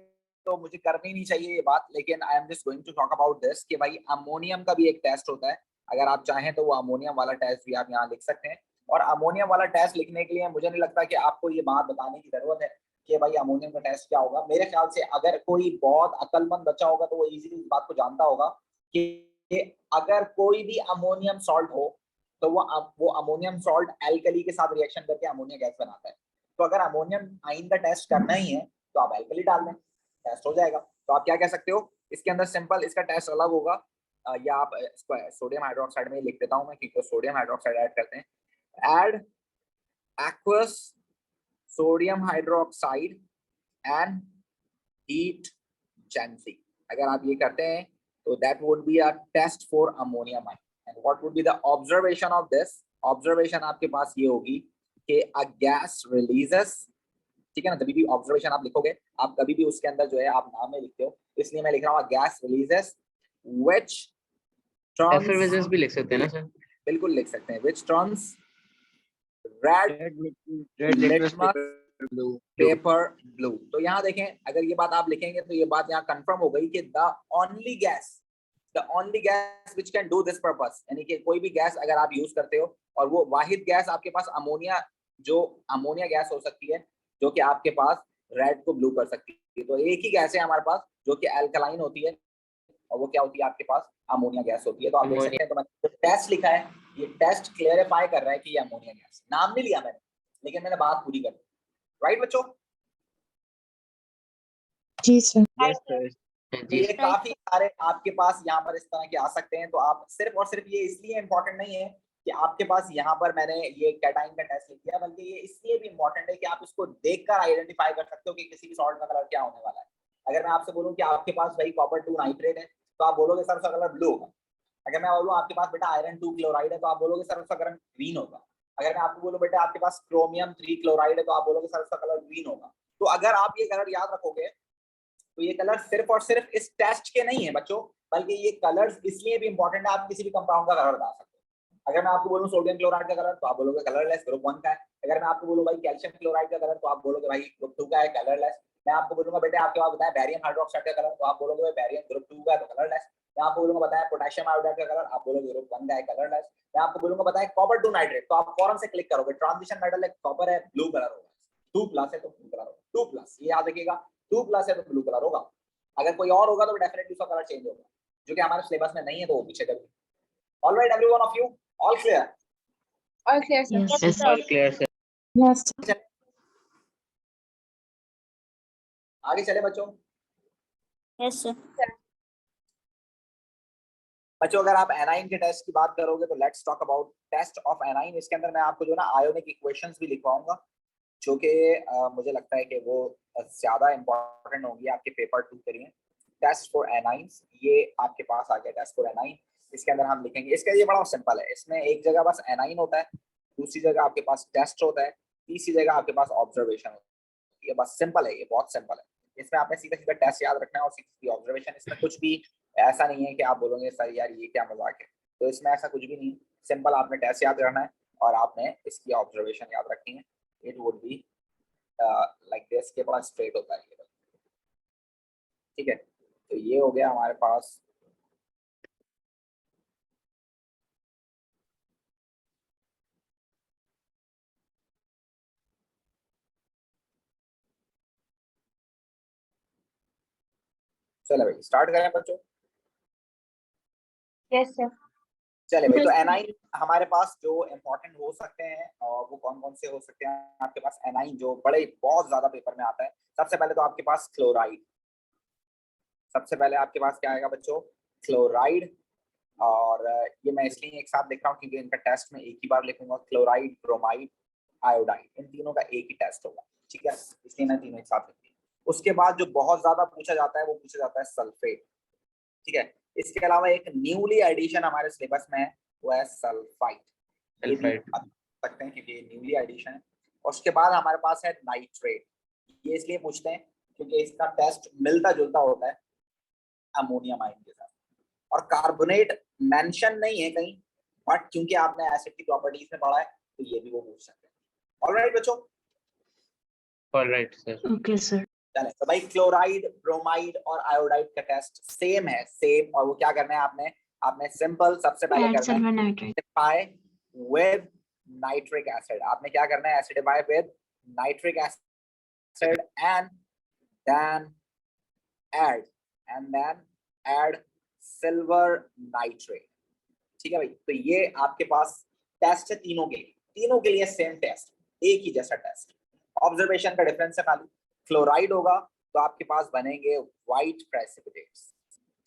[SPEAKER 1] तो मुझे करनी नहीं चाहिए ये बात, लेकिन I am just going to talk about this कि भाई अमोनियम का भी एक टेस्ट होता है। अगर आप चाहें तो वो अमोनियम वाला टेस्ट भी आप यहाँ लिख सकते हैं। और अमोनियम वाला टेस्ट लिखने के लिए मुझे नहीं लगता कि आपको ये बात बताने की जरूरत है कि भाई अमोनियम का टेस्ट क्या होगा। मेरे ख्याल से अगर कोई बहुत अक्लमंद बच्चा होगा तो वो इजीली इस बात को जानता होगा कि अगर कोई भी अमोनियम सॉल्ट हो तो वो अमोनियम सॉल्ट एल्कली के साथ रिएक्शन करके अमोनिया गैस बनाता है। तो अगर अमोनियम आइन का टेस्ट करना ही है तो आप एल्कली डाल दें, टेस्ट हो जाएगा। तो आप क्या कह सकते हो, इसके अंदर सिंपल इसका टेस्ट अलग होगा, या आप इसको सोडियम हाइड्रोक्साइड में लिख देता हूं मैं, क्योंकि सोडियम हाइड्रोक्साइड ऐड करते हैं। Add aqueous sodium hydroxide and heat gently. अगर आप ये करते हैं तो that would be a test for ammonium ion. And what would be the observation of this? Observation आपके पास ये होगी कि अ गैस रिलीजेस, ठीक है ना। कभी भी ऑब्जर्वेशन आप लिखोगे, आप कभी भी उसके अंदर जो है आप नाम में लिखते हो, इसलिए मैं लिख रहा हूँ गैस रिलीजेस व्हिच टर्न्स,
[SPEAKER 2] एफर्वेसेंस भी लिख सकते हैं ना सर?
[SPEAKER 1] बिल्कुल लिख सकते हैं, which turns red litmus paper blue. तो यहाँ देखें, अगर ये बात आप लिखेंगे तो ये बात यहाँ कंफर्म हो गई कि the only gas which can do this purpose, यानी कि कोई भी गैस अगर आप यूज करते हो और वो वाहिद गैस आपके पास अमोनिया, जो अमोनिया गैस हो सकती है जो कि आपके पास रेड को ब्लू कर सकती है। तो एक ही गैस है हमारे पास जो कि अल्कलाइन होती है, और वो क्या होती है आपके पास, अमोनिया गैस होती है। तो आप देख सकते हैं, तो मैंने टेस्ट लिखा है, ये टेस्ट क्लेरिफाई कर रहा है कि ये अमोनिया गैस, नाम नहीं लिया मैंने, लेकिन मैंने बात पूरी कर दी, राइट बच्चों?
[SPEAKER 5] जी सर।
[SPEAKER 3] Yes sir.
[SPEAKER 1] तो ये काफी सारे आपके पास यहाँ पर इस तरह के आ सकते हैं। तो आप सिर्फ और सिर्फ, ये इसलिए इंपॉर्टेंट नहीं है कि आपके पास यहाँ पर मैंने ये कैटाइन का टेस्ट लिख दिया, बल्कि ये इसलिए भी इंपॉर्टेंट है कि आप इसको देखकर आइडेंटिफाई कर सकते हो कि किसी भी सॉल्ट का कलर क्या होने वाला है। अगर मैं आपसे बोलूं कि आपके पास भाई कॉपर 2 नाइट्रेट है तो आप बोलोगे सर उसका कलर ब्लू होगा। अगर मैं बोलूं आपके पास बेटा आयरन 2 क्लोराइड है तो आप बोलोगे सर उसका कलर ग्रीन होगा। अगर मैं आपको बोलूं बेटा आपके पास क्रोमियम 3 क्लोराइड है तो आप बोलोगे सर उसका कलर ग्रीन होगा। तो अगर आप ये कलर याद रखोगे तो ये कलर सिर्फ और सिर्फ इस टेस्ट के नहीं है बच्चों, बल्कि ये कलर्स इसलिए भी इंपॉर्टेंट है, आप किसी भी कंपाउंड का कलर बता सकते हो। अगर मैं आपको बोलूं सोडियम क्लोराइड का कलर तो आप बोलोगे कलरलेस, ग्रुप 1 का है। अगर मैं आपको बोलूं भाई कैल्शियम क्लोराइड का कलर तो आप बोलोगे भाई ग्रुप 2 का है, कलरलेस। मैं आपको बोलूंगा बेटे आपके पास बताएं बैरियम हाइड्रोक्साइड का कलर, तो आप बोलोगे बैरियम ग्रुप 2 का है तो कलरलेस। मैं आपको बोलूंगा बताएं पोटेशियम आयोडाइड का कलर, आप बोलोगे ग्रुप 1 का है कलरलेस। मैं आपको बोलूंगा बताएं कॉपर 2 नाइट्रेट, तो आप फौरन से क्लिक करोगे, ट्रांजिशन मेटल है, कॉपर है, ब्लू कलर होगा, 2 प्लस है तो ब्लू कलर होगा, 2 प्लस, ये याद रखिएगा, 2 प्लस है तो ब्लू कलर होगा। अगर कोई और होगा तो डेफिनेटली उसका कलर चेंज होगा, जो कि हमारे सिलेबस में नहीं है तो वो पीछे कर। Alright everyone of you, all clear?
[SPEAKER 4] All clear, sir.
[SPEAKER 2] Yes, all clear, sir.
[SPEAKER 6] Yes.
[SPEAKER 1] आगे चले बच्चों।
[SPEAKER 6] Yes, sir.
[SPEAKER 1] बच्चों अगर आप एनाइन के टेस्ट की बात करोगे तो let's talk about test of anion. इसके अंदर मैं आपको जो ना आयोनिक इक्वेशंस भी लिखवाऊंगा, जो कि मुझे लगता है कि वो ज्यादा इंपॉर्टेंट होगी आपके पेपर 2 के लिए। टेस्ट फॉर एनाइंस, ये आपके पास आ गया टेस्ट फॉर एनाइन। इसके अंदर हम लिखेंगे, इसका ये बड़ा सिंपल है, इसमें एक जगह बस एनाइन होता है, दूसरी जगह आपके पास टेस्ट होता है, तीसरी जगह आपके पास ऑब्जर्वेशन होता है। ये बस सिंपल है, ये बहुत सिंपल है। इसमें आपने सीधा सीधा टेस्ट याद रखना है और सीधी ऑब्जर्वेशन। इसमें कुछ भी ऐसा नहीं है कि आप बोलोगे सर यार ये क्या मजाक है, तो इसमें ऐसा कुछ भी नहीं। सिंपल आपने टेस्ट याद करना है और आपने इसकी ऑब्जर्वेशन याद रखनी है। It would be like this, के बड़ा स्ट्रेट होता है ये, ठीक है। तो ये हो गया हमारे पास। चलो भाई स्टार्ट करें बच्चों।
[SPEAKER 4] Yes, sir.
[SPEAKER 1] चले भाई, तो एनाइन हमारे पास जो इंपॉर्टेंट हो सकते हैं और वो कौन कौन से हो सकते हैं आपके पास एनाइन जो बड़े बहुत ज्यादा पेपर में आता है। सबसे पहले तो आपके पास क्लोराइड, सबसे पहले आपके पास क्या आएगा बच्चों, क्लोराइड। और ये मैं इसलिए एक साथ लिख रहा हूँ क्योंकि इनका टेस्ट में एक ही बार लिखूंगा, क्लोराइड, ब्रोमाइड, आयोडाइड, इन तीनों का एक ही टेस्ट होगा, ठीक है, इसलिए मैं तीनों एक साथ लिखती हूँ। उसके बाद जो बहुत ज्यादा पूछा जाता है वो पूछा जाता है सल्फेट, ठीक है। इसके अलावा एक न्यूली एडिशन हमारे सिलेबस में है, वो है सल्फाइड, ये भी सकते हैं क्योंकि न्यूली एडिशन है। और उसके बाद हमारे पास है नाइट्रेट, ये इसलिए पूछते हैं क्योंकि इसका टेस्ट मिलता जुलता होता है अमोनियम आयन के साथ। और कार्बोनेट मेंशन नहीं है कहीं, बट क्योंकि आपने एसिड की प्रॉपर्टीज में पढ़ा है तो ये भी वो पूछ सकते हैं। ऑलराइट बच्चों,
[SPEAKER 2] ऑलराइट सर,
[SPEAKER 6] Okay, sir.
[SPEAKER 1] चले तो भाई क्लोराइड, ब्रोमाइड और आयोडाइड का टेस्ट सेम है, सेम। और वो क्या करना है आपने सिंपल सबसे पहले
[SPEAKER 6] Add
[SPEAKER 1] करना
[SPEAKER 6] silver
[SPEAKER 1] है
[SPEAKER 6] nitrate.
[SPEAKER 1] Acidify with nitric acid. आपने क्या करना है, acidify with nitric acid and then add silver nitrate, ठीक है भाई। तो ये आपके पास टेस्ट है तीनों के लिए सेम टेस्ट, एक ही जैसा टेस्ट। ऑब्जर्वेशन का डिफरेंस है खाली। क्लोराइड होगा तो आपके पास बनेंगे व्हाइट प्रेसिपिटेट्स,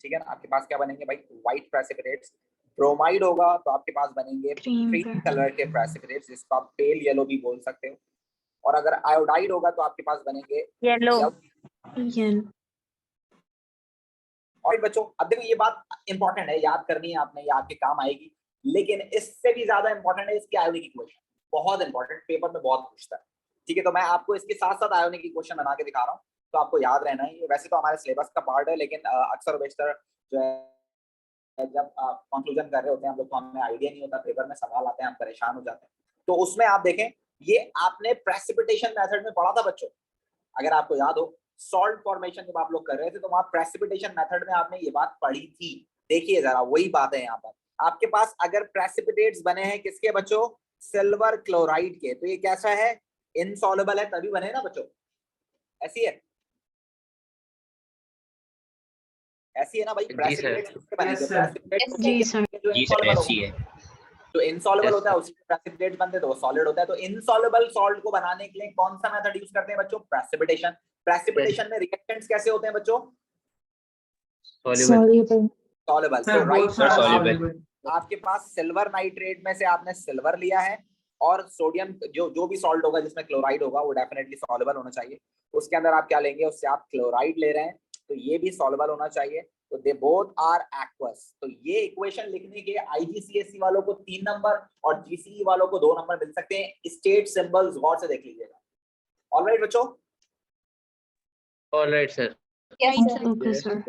[SPEAKER 1] ठीक है ना, आपके पास क्या बनेंगे भाई, व्हाइट प्रेसिपिटेट्स। ब्रोमाइड होगा तो आपके पास बनेंगे क्रीम कलर के प्रेसिपिटेट्स, जिसको आप पेल येलो भी बोल सकते हो। और अगर आयोडाइड होगा तो आपके पास बनेंगे
[SPEAKER 4] Yellow.
[SPEAKER 6] Yellow.
[SPEAKER 1] और बच्चों अब देखो ये बात इंपॉर्टेंट है, याद करनी है आपने, ये आपके काम आएगी। लेकिन इससे भी ज्यादा इंपॉर्टेंट है इसकी आयोनिक इक्वेशन, बहुत इंपॉर्टेंट, पेपर में बहुत पूछता है, ठीक है। तो मैं आपको इसके साथ साथ आयोनिक इक्वेशन बना के दिखा रहा हूँ, तो आपको याद रहना है। वैसे तो हमारे सिलेबस का पार्ट है, लेकिन अक्सर बेशतर जो है जब कंक्लूजन कर रहे होते हैं हम लोग, तो हमें आइडिया नहीं होता, पेपर में सवाल आते हैं, हम परेशान हो जाते हैं। तो उसमें आप देखें, ये आपने प्रेसिपिटेशन मेथड में पढ़ा था बच्चों, अगर आपको याद हो सॉल्ट फॉर्मेशन जब आप लोग कर रहे थे तो वहां प्रेसिपिटेशन मेथड में आपने ये बात पढ़ी थी। देखिए जरा वही बात है यहाँ पर, आपके पास अगर प्रेसिपिटेट्स बने हैं किसके बच्चों, सिल्वर क्लोराइड के, तो ये कैसा है, इनसॉल्युबल है, तभी बने ना बच्चों, ऐसी है ना भाई, प्रेसिपिटेट्स किसके बने थे, प्रेसिपिटेट्स
[SPEAKER 6] जी सर,
[SPEAKER 2] ऐसी है।
[SPEAKER 1] तो इनसॉल्युबल होता है उसी प्रेसिपिटेट बनते तो वो सॉलिड होता है। तो इनसॉल्युबल सॉल्ट को बनाने के लिए कौन सा मेथड यूज करते हैं बच्चों, प्रेसिपिटेशन। प्रेसिपिटेशन में रिएक्टेंट्स कैसे होते हैं बच्चों,
[SPEAKER 6] soluble.
[SPEAKER 1] सॉल्युबल। तो राइट, आपके पास सिल्वर नाइट्रेट में से आपने सिल्वर लिया है, और सोडियम जो भी सॉल्ट होगा जिसमें क्लोराइड होगा वो डेफिनेटली सॉल्युबल होना चाहिए। उसके अंदर आप क्या लेंगे, उससे आप क्लोराइड ले रहे हैं तो ये भी सॉल्युबल होना चाहिए। तो दे बोथ आर एक्वस। तो ये इक्वेशन लिखने के आईजीसीएसई वालों को 3 नंबर और जीसीई वालों को 2 नंबर मिल सकते हैं। स्टेट सिंबल्स गौर से देख लीजिएगा। ऑलराइट बच्चों,
[SPEAKER 2] alright sir,
[SPEAKER 4] Yes, sir.
[SPEAKER 6] Okay, sir.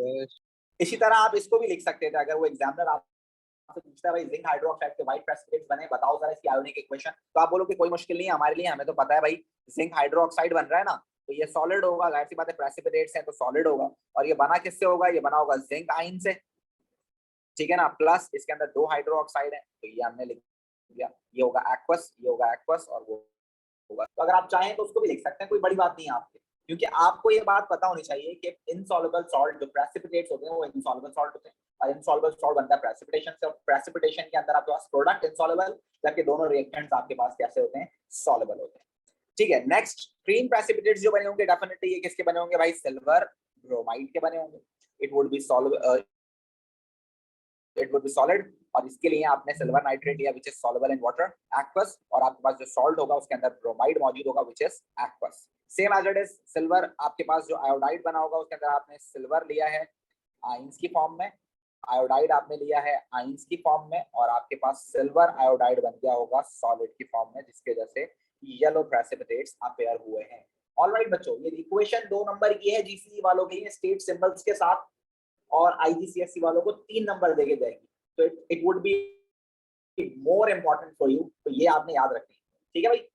[SPEAKER 1] इसी तरह आप इसको भी लिख सकते थे, अगर वो एग्जामिनर आपसे पूछता है भाई जिंक हाइड्रोक्साइड के व्हाइट प्रेसिपिटेट्स बने, बताओ जरा इसकी आयोनिक इक्वेशन, तो आप बोलो कि कोई मुश्किल नहीं है हमारे लिए, हमें तो पता है भाई जिंक हाइड्रोक्साइड बन रहा है ना, तो ये सॉलिड होगा, जाहिर सी बात है प्रेसिपिटेट्स हैं तो सॉलिड होगा। और ये बना किससे होगा, ये बना होगा जिंक आयन से, ठीक है ना। प्लस इसके अंदर 2 हाइड्रोक्साइड है, तो ये हमने लिख दिया, ये होगा एक्वस, ये होगा एक्वस और वो होगा। तो अगर आप चाहें तो उसको भी लिख सकते हैं, कोई बड़ी बात नहीं है आपके, क्योंकि आपको ये बात पता होनी चाहिए कि इनसॉल्युबल सॉल्ट जो प्रेसिपिटेट्स होते हैं वो इनसॉल्युबल सॉल्ट होते हैं, और इनसॉल्युबल सॉल्ट बनता है प्रेसिपिटेशन से, और प्रेसिपिटेशन के अंदर आपके पास प्रोडक्ट इनसॉल्युबल, जबकि दोनों रिएक्टेंट्स आपके पास कैसे होते हैं, सॉल्युबल होते हैं, ठीक है। नेक्स्ट क्रीम प्रेसिपिटेट्स जो बने होंगे डेफिनेटली ये किसके बने होंगे भाई, सिल्वर ब्रोमाइड के बने होंगे। It would B soluble, it would B solid, और इसके लिए आपने सिल्वर नाइट्रेट लिया which is soluble in water aqueous, और आपके पास जो सॉल्ट होगा उसके अंदर ब्रोमाइड मौजूद होगा which is aqueous. Same as it is silver, आपके पास जो आयोडाइड बना होगा उसके अंदर आपने सिल्वर लिया है आयंस की फॉर्म में, आयोडाइड आपने लिया है आयंस की फॉर्म में, और आपके पास सिल्वर आयोडाइड बन गया होगा सॉलिड की फॉर्म में, जिसके वजह से येलो प्रेसिपिटेट्स अपेयर हुए हैं। ऑलराइट बच्चों, ये इक्वेशन 2 नंबर की है जीसीई वालों के लिए स्टेट सिंबल्स के साथ, और आईजीसीएसई वालों को 3 नंबर देके जाएगी, तो it would be more important for you, तो ये आपने याद रखनी है, ठीक है भाई।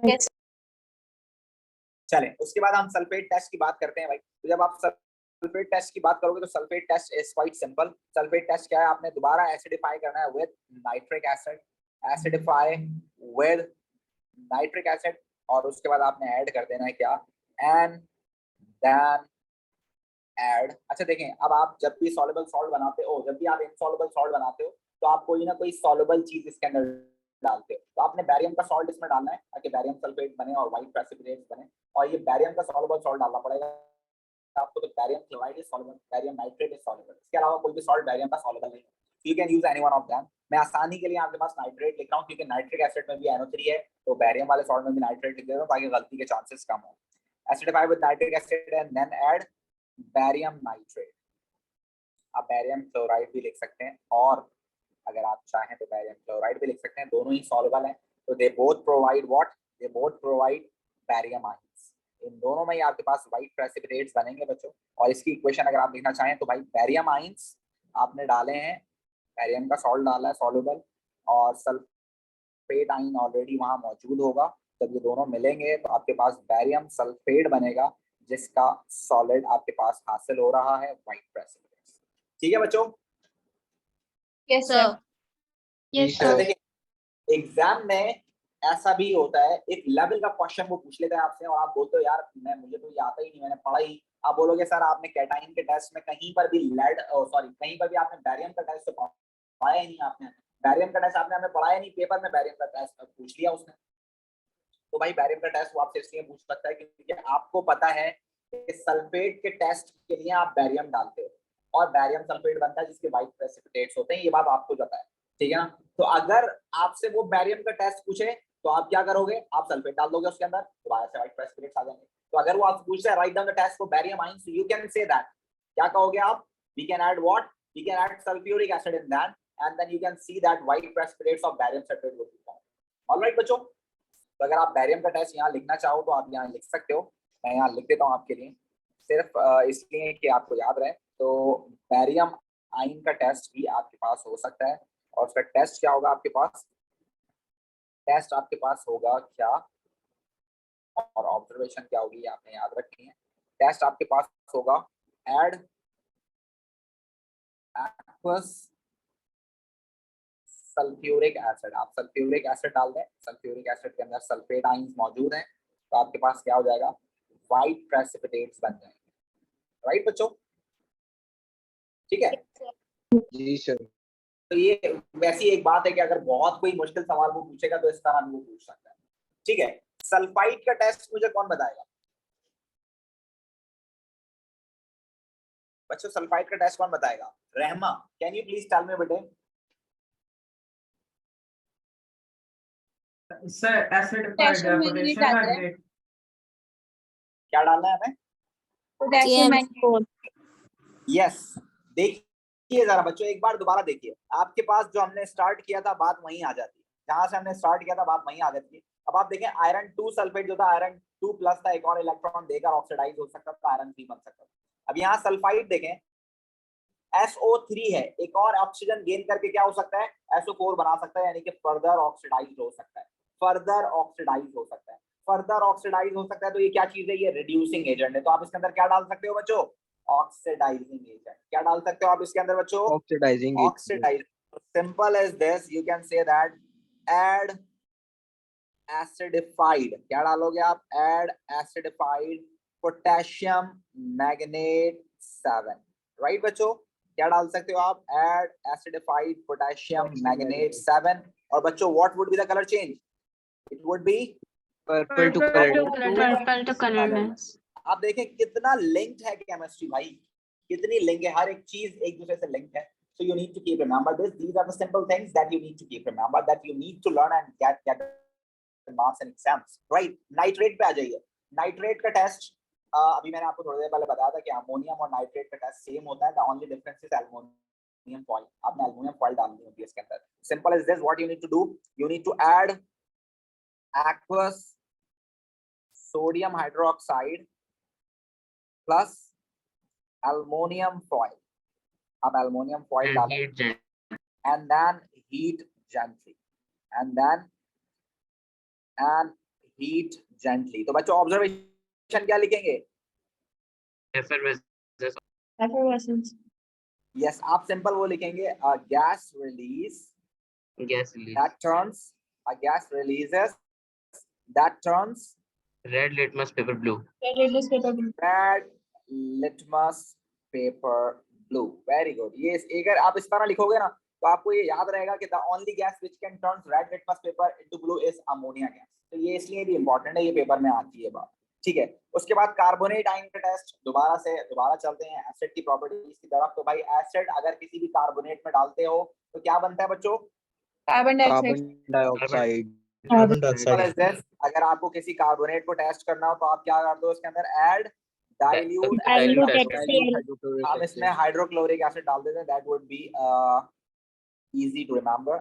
[SPEAKER 4] Yes.
[SPEAKER 1] चलें, उसके बाद हम सल्फेट टेस्ट की बात करते हैं भाई। तो जब आप सल्फेट टेस्ट की बात करोगे तो sulphate test is quite simple. Sulphate test क्या है, आपने दोबारा एसिडिफाई करना है with nitric acid, acidify with nitric acid, और उसके बाद आपने ऐड कर देना है क्या, एंड देन ऐड। अच्छा देखें, अब आप जब भी सॉल्युबल सॉल्ट बनाते हो, जब भी आप इनसॉल्युबल सॉल्ट बनाते हो, तो आप कोई ना कोई सॉल्युबल चीज इसके अंदर डालते हो। तो आपने बैरियम का सॉल्ट इसमें डालना है ताकि बैरियम सल्फेट बने और व्हाइट प्रेसिपिटेट्स बने, और ये बैरियम का सॉल्युबल सॉल्ट डालना पड़ेगा आपको। तो barium chloride is soluble, barium nitrate is soluble, इसके अलावा कोई भी सॉल्ट बैरियम का सॉल्युबल नहीं है। You can use any one of them. मैं आसानी के लिए आपके पास नाइट्रेट लिख रहा हूँ क्योंकि नाइट्रिक एसिड में भी NO3 है, तो बैरियम वाले सॉल्ट में भी नाइट्रेट लिख देता हूँ ताकि गलती के चांसेस कम हो। Acidify with nitric acid and then add barium nitrate. आप बैरियम क्लोराइड भी लिख सकते हैं, और अगर आप चाहें तो बैरियम क्लोराइड भी लिख सकते हैं, दोनों ही सॉल्युबल हैं। तो they both provide what, they both provide barium ions. इन दोनों में ही आपके पास व्हाइट प्रेसिपिटेट्स बनेंगे बच्चों। और इसकी इक्वेशन अगर आप लिखना चाहें तो भाई बैरियम आयंस आपने डाले हैं, बैरियम का सॉल्ट डाला है सॉल्युबल, और सल्फेट आयन ऑलरेडी वहां मौजूद होगा। जब ये दोनों मिलेंगे तो आपके पास बैरियम सल्फेट बनेगा, जिसका सॉलिड आपके पास हासिल हो रहा है व्हाइट प्रेसिपिटेट्स। ठीक है बच्चों?
[SPEAKER 4] Yes, sir.
[SPEAKER 6] Yes,
[SPEAKER 1] अच्छा
[SPEAKER 6] sir.
[SPEAKER 1] देखिए, एग्जाम में ऐसा भी होता है, एक लेवल का क्वेश्चन वो पूछ लेता है आपसे और आप बोलते हो यार मुझे तो ये आता ही नहीं, मैंने पढ़ा ही। आप बोलोगे सर आपने कैटाइन के टेस्ट में कहीं पर भी कहीं पर भी आपने बैरियम का टेस्ट तो पढ़ाया ही नहीं, आपने बैरियम का टेस्ट आपने हमें पढ़ाया नहीं, पेपर में बैरियम का टेस्ट पूछ लिया उसने। तो भाई बैरियम का टेस्ट वो आपसे इसलिए पूछ सकता है क्योंकि आपको पता है कि सल्फेट के टेस्ट के लिए आप बैरियम डालते हो और बैरियम सल्फेट बनता है जिसके व्हाइट प्रेसिपिटेट्स होते हैं, ये बात आपको पता है, ठीक है ना। तो अगर आपसे वो बैरियम का टेस्ट पूछे तो आप क्या करोगे, आप सल्फेट डाल दोगे उसके अंदर, दोबारा से व्हाइट प्रेसिपिटेट्स आ जाएंगे। तो अगर वो आपसे पूछे write down the test for barium ions, you can say that, क्या कहोगे आप, we can add what, we can add sulphuric acid in that and then you can see that white precipitates of barium sulphate will be formed. Alright बच्चों, तो अगर आप barium का test यहाँ लिखना चाहो तो आप यहाँ लिख सकते हो, मैं यहाँ लिख देता हूँ आपके लिए, सिर्फ इसलिए कि आपको याद रहे। तो बैरियम आयन का टेस्ट भी आपके पास हो सकता है, और उसका टेस्ट क्या होगा आपके पास, टेस्ट आपके पास होगा क्या, और ऑब्जर्वेशन क्या होगी आपने याद रखनी है। टेस्ट आपके पास होगा ऐड एक्वस सल्फ्यूरिक एसिड। आप सल्फ्यूरिक एसिड डाल दें, सल्फ्यूरिक एसिड के अंदर सल्फेट आयंस मौजूद हैं, तो आपके पास क्या हो जाएगा, व्हाइट प्रेसिपिटेट्स बन जाएंगे। राइट बच्चों, ठीक है
[SPEAKER 3] जी सर।
[SPEAKER 1] तो ये वैसी एक बात है कि अगर बहुत कोई मुश्किल सवाल वो पूछेगा तो इस तरह भी वो पूछ सकता है, ठीक है। सल्फाइड का टेस्ट मुझे कौन बताएगा बच्चों, सल्फाइड का टेस्ट कौन बताएगा, Rahma can you please tell me बेटे।
[SPEAKER 7] सर एसिड
[SPEAKER 4] Potassium मैंगनीज डालना है।
[SPEAKER 7] हाइड्रेट।
[SPEAKER 1] क्या डालना है हमें,
[SPEAKER 4] पोटेशियम मैंगनीज।
[SPEAKER 1] यस। देखिए जरा बच्चों, एक बार दोबारा देखिए, आपके पास जो हमने स्टार्ट किया था बात वहीं आ जाती है, जहां से हमने स्टार्ट किया था बात वहीं आ जाती है। अब आप देखें आयरन 2 सल्फेट जो था, आयरन 2 प्लस था, एक और इलेक्ट्रॉन देकर ऑक्सीडाइज हो सकता था, आयरन 3 बन सकता था। अब यहाँ सल्फाइड देखें SO3 है, एक और ऑक्सीजन गेन करके क्या हो सकता है, SO4 बना सकता है, यानी कि फर्दर ऑक्सीडाइज हो सकता है। फर्दर ऑक्सीडाइज हो सकता है। फर्दर ऑक्सीडाइज हो सकता है तो ये क्या चीज है, ये रिड्यूसिंग एजेंट है। तो आप इसके अंदर क्या डाल सकते हो बच्चों, ऑक्सीडाइजिंग एजेंट। क्या डाल सकते हो आप इसके अंदर बच्चों,
[SPEAKER 3] oxidising
[SPEAKER 1] oxidise. Simple as this, you can say that add acidified, क्या डालोगे आप, add acidified potassium magnet 7, right बच्चों, क्या डाल सकते हो आप, ऐड एसिडिफाइड पोटेशियम मैग्नेट 7। और बच्चों what would be the colour change, it would be
[SPEAKER 3] purple to
[SPEAKER 6] Purple to colorless.
[SPEAKER 1] आप देखें कितना लिंक्ड है केमिस्ट्री भाई, कितनी लिंक है, हर एक चीज एक दूसरे से लिंक है। So you need to keep remember this. These are the simple things that you need to keep remember, that you need to learn and get the marks and exams. Right? Nitrate पे आ जाइए। Nitrate का test अभी मैंने आपको थोड़ी देर पहले बताया था कि अमोनियम और नाइट्रेट का टेस्ट सेम होता है। The only difference is ammonium foil, आपने अमोनियम फॉइल डालनी होती है इसके अंदर। Simple as this. What you need to do? You need to add aqueous sodium hydroxide plus aluminum foil. अब एल्युमिनियम फॉइल डालें and then heat gently and heat gently। तो बच्चों ऑब्जर्वेशन क्या लिखेंगे,
[SPEAKER 4] Effervescence.
[SPEAKER 1] यस आप सिंपल वो लिखेंगे gas release that turns a gas releases that turns
[SPEAKER 2] red litmus paper blue.
[SPEAKER 4] Red litmus paper blue.
[SPEAKER 1] red litmus paper blue। Very good. ये अगर आप इस तरह लिखोगे ना तो आपको ये याद रहेगा कि the only gas which can turn red litmus paper into blue is ammonia gas। तो ये इसलिए भी इंपॉर्टेंट है, ये पेपर में आती है बात, ठीक है। उसके बाद कार्बोनेट आयन का टेस्ट, दोबारा चलते हैं एसिड की प्रॉपर्टीज की तरफ। तो भाई एसिड अगर किसी भी कार्बोनेट में डालते हो तो क्या बनता है बच्चों,
[SPEAKER 4] Carbon dioxide.
[SPEAKER 3] डाइऑक्साइड।
[SPEAKER 1] अगर आपको किसी कार्बोनेट को टेस्ट करना हो तो आप क्या करते हो, इसके अंदर ऐड डाइल्यूट
[SPEAKER 6] Dilute
[SPEAKER 1] HCl। हम इसमें हाइड्रोक्लोरिक एसिड डाल देते हैं, that would be easy to remember.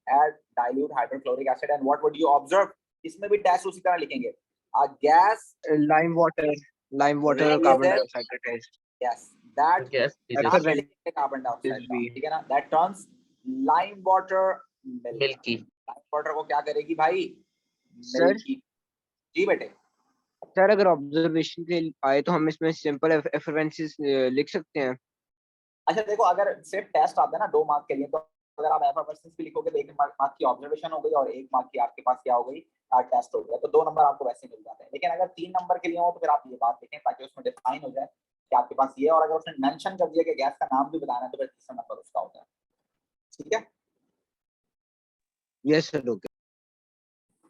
[SPEAKER 1] Add dilute hydrochloric acid and what would you observe, इसमें भी टेस्ट उसी तरह लिखेंगे, a gas
[SPEAKER 3] lime water carbon dioxide का test.
[SPEAKER 1] yes that
[SPEAKER 2] Yes,
[SPEAKER 1] carbon dioxide, ठीक है ना, that turns lime water
[SPEAKER 2] milky.
[SPEAKER 1] lime water को क्या करेगी भाई,
[SPEAKER 3] Sir?
[SPEAKER 1] milky। जी बेटे,
[SPEAKER 3] सर अगर ऑब्जर्वेशन के आए तो हम इसमें सिंपल एफरेंसेस लिख सकते हैं।
[SPEAKER 1] अच्छा देखो अगर सिर्फ टेस्ट आता है ना 2 मार्क के लिए, तो अगर आप एफरेंसेस भी लिखोगे तो 1 मार्क की ऑब्जर्वेशन हो गई और 1 मार्क की आपके पास क्या हो गई, टेस्ट हो गया, तो 2 नंबर आपको वैसे मिल जाते हैं। लेकिन अगर 3 नंबर के लिए हो तो फिर आप ये बात लिखें ताकि उसमें डिफाइन हो जाए कि आपके पास ये, और अगर उसने मेंशन कर दिया कि गैस का नाम भी बताना है तो फिर तीसरा नंबर उसका होता है, ठीक है।
[SPEAKER 3] Yes sir, okay.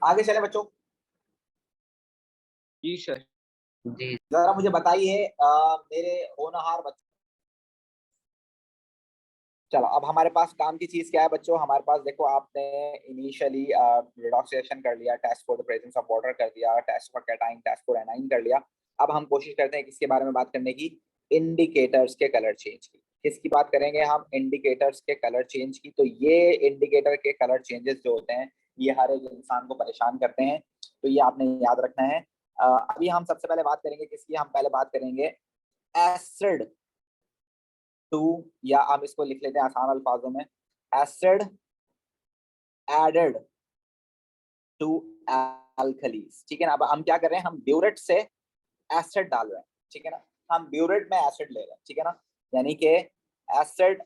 [SPEAKER 1] आगे चले बच्चों,
[SPEAKER 3] जी सर।
[SPEAKER 2] जी
[SPEAKER 1] जरा मुझे बताइए मेरे होनहार बच्चों, चलो अब हमारे पास काम की चीज क्या है बच्चों, हमारे पास देखो आपने इनिशियली रिडॉक्स रिएक्शन कर लिया, test for the presence of water कर दिया, test for cation, test for anion कर लिया। अब हम कोशिश करते हैं किसके बारे में बात करने की, इंडिकेटर्स के कलर चेंज की। किसकी बात करेंगे हम, इंडिकेटर्स के कलर चेंज की। तो ये इंडिकेटर के कलर चेंजेस जो होते हैं ये हर एक इंसान को परेशान करते हैं, तो ये आपने याद रखना है। अभी हम सबसे पहले बात करेंगे किसकी, हम पहले बात करेंगे एसिड टू, या हम इसको लिख लेते हैं आसान अल्फाजों में, एसिड एडेड टू एल्कलीज, ठीक है ना। अब हम क्या कर रहे हैं, हम ब्यूरेट से एसिड डाल रहे हैं, ठीक है ना, हम ब्यूरेट में एसिड ले रहे हैं, ठीक है ना, यानी कि acid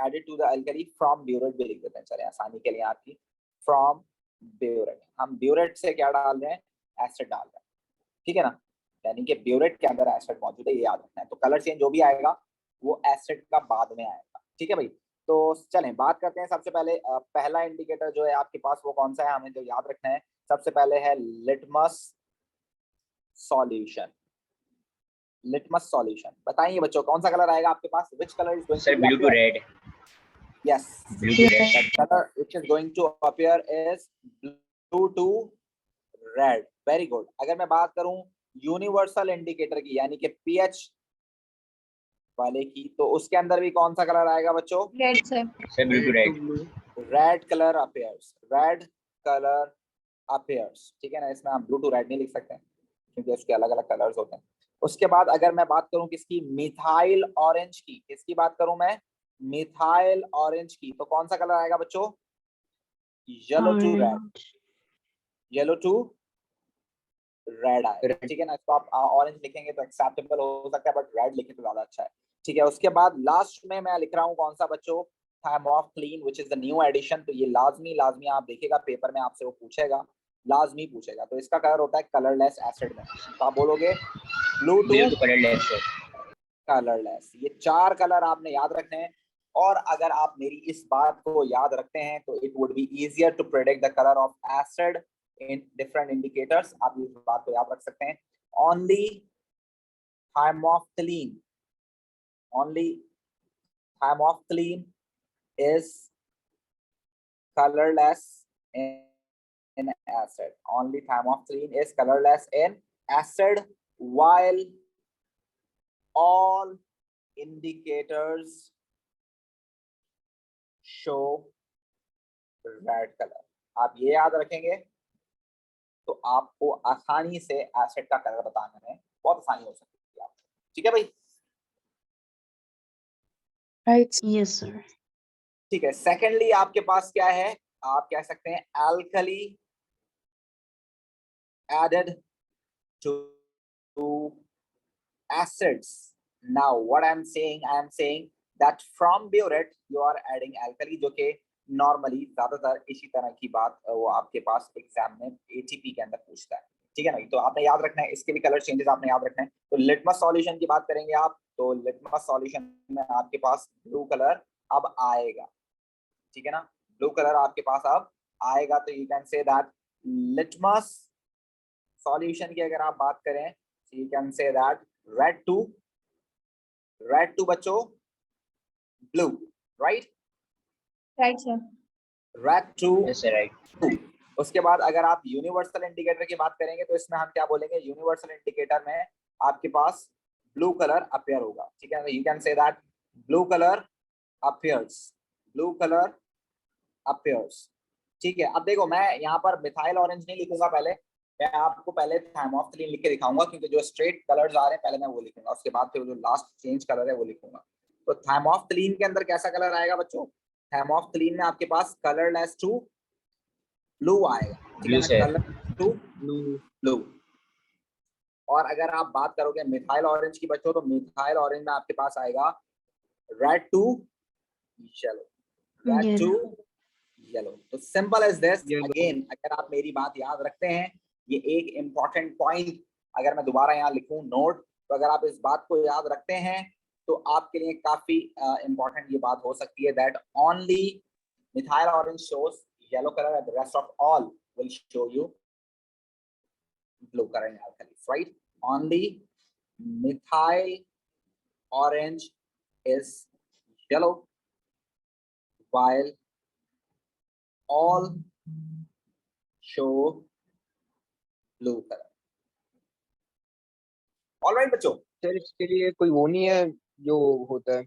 [SPEAKER 1] added to the alkali from burette भी लिख देते हैं, चले आसानी के लिए आपकी, फ्रॉम ब्यूरेट। हम ब्यूरेट से क्या डाल रहे हैं, एसिड डाल रहे हैं, ठीक है ना, यानी कि ब्यूरेट के अंदर एसिड मौजूद है, ये याद रखना है। तो कलर चेंज जो भी आएगा वो एसिड का बाद में आएगा, ठीक है भाई। तो चलें बात करते हैं सबसे पहले पहला इंडिकेटर जो है आपके पास वो कौन सा है, हमें जो याद रखना है सबसे पहले है लिटमस सॉल्यूशन। लिटमस सॉल्यूशन, बताइए बच्चों कौन सा कलर आएगा आपके पास, which colour is going
[SPEAKER 5] sir blue to red.
[SPEAKER 1] Yes,
[SPEAKER 5] blue to red.
[SPEAKER 1] the color which is going to appear is blue to red। Very good. अगर मैं बात करूं यूनिवर्सल इंडिकेटर की यानी कि पीएच वाले की, तो उसके अंदर भी कौन सा कलर आएगा बच्चों,
[SPEAKER 4] Red sir.
[SPEAKER 5] Sir blue to red.
[SPEAKER 1] Red colour appears, red colour appears, ठीक है ना। इसमें हम ब्लू टू रेड नहीं लिख सकते क्योंकि उसके अलग अलग कलर्स होते हैं। उसके बाद अगर मैं बात करूं किसकी, मिथाइल ऑरेंज की, किसकी बात करूं मैं, मिथाइल ऑरेंज की, तो कौन सा कलर आएगा बच्चों, yellow to red, yellow to red आएगा, ठीक है ना। इसको आप ऑरेंज लिखेंगे तो एक्सेप्टेबल हो सकता है, बट रेड लिखे तो ज्यादा अच्छा है, ठीक है। उसके बाद लास्ट में मैं लिख रहा हूँ कौन सा बच्चों, thymolphthalein which is the new addition. तो ये लाजमी आप देखिएगा पेपर में आपसे वो पूछेगा, लाजमी पूछेगा। तो इसका कलर होता है कलरलेस एसिड में, तो आप बोलोगे ब्लू टू
[SPEAKER 5] कलरलेस।
[SPEAKER 1] कलरलेस। ये 4 कलर आपने याद रखने हैं, और अगर आप मेरी इस बात को याद रखते हैं तो it would be easier to predict the colour of acid in different indicators. आप इस बात को याद रख सकते हैं। Only thymolphthalein is colorless in acid. Only thymophthalein is colorless in acid, while all indicators show red color. आप ये याद रखेंगे तो आपको आसानी से एसिड का कलर बताने में बहुत आसानी हो सकती है आपको, ठीक है भाई।
[SPEAKER 6] Right. Yes, sir.
[SPEAKER 1] ठीक है। सेकेंडली आपके पास क्या है, आप कह सकते हैं alkali added to acids. Now what I am saying that from burette you are adding alkali, जो कि नॉर्मली ज्यादातर इसी तरह की बात वो आपके पास एग्जाम में एटीपी के अंदर पूछता है, ठीक है ना। तो आपने याद रखना है, इसके भी कलर चेंजेस आपने याद रखना है। तो लिटमस सॉल्यूशन की बात करेंगे आप, तो लिटमस सॉल्यूशन में आपके पास ब्लू कलर अब आएगा, ठीक है ना। ब्लू कलर आपके पास अब आएगा। तो you can say that litmus solution की अगर आप बात करें, you can say that red to बच्चों blue, right
[SPEAKER 4] sir.
[SPEAKER 1] Red to
[SPEAKER 5] yes sir, right.
[SPEAKER 1] उसके बाद अगर आप यूनिवर्सल इंडिकेटर की बात करेंगे तो इसमें हम क्या बोलेंगे, यूनिवर्सल इंडिकेटर में आपके पास ब्लू कलर अपीयर होगा, ठीक है। You can say that blue colour appears, ठीक है। अब देखो मैं यहाँ पर मिथाइल ऑरेंज नहीं लिखूंगा, पहले मैं आपको पहले थाइमोफ्थलीन लिख के दिखाऊंगा, क्योंकि जो स्ट्रेट कलर्स आ रहे हैं पहले मैं वो लिखूंगा, उसके बाद फिर जो लास्ट चेंज कलर है वो लिखूंगा। तो थाइमोफ्थलीन के अंदर कैसा कलर आएगा बच्चों, थाइमोफ्थलीन में आपके पास कलरलेस टू ब्लू आएगा, ठीक है ना, कलर टू ब्लू। और अगर आप बात करोगे मिथाइल ऑरेंज की बच्चों, तो मिथाइल ऑरेंज में आपके पास आएगा रेड टू येलो, तो सिंपल एज दिस। अगेन अगर आप मेरी बात याद रखते हैं, ये एक इंपॉर्टेंट पॉइंट अगर मैं दोबारा यहाँ लिखूं नोट, तो अगर आप इस बात को याद रखते हैं तो आपके लिए काफी इंपॉर्टेंट ये बात हो सकती है that only methyl orange shows yellow colour and the rest of all will show you blue colour in alkalis, right? Only methyl orange is yellow, while all show blue color. All right बच्चों,
[SPEAKER 3] sir इसके लिए कोई वो नहीं है जो होता है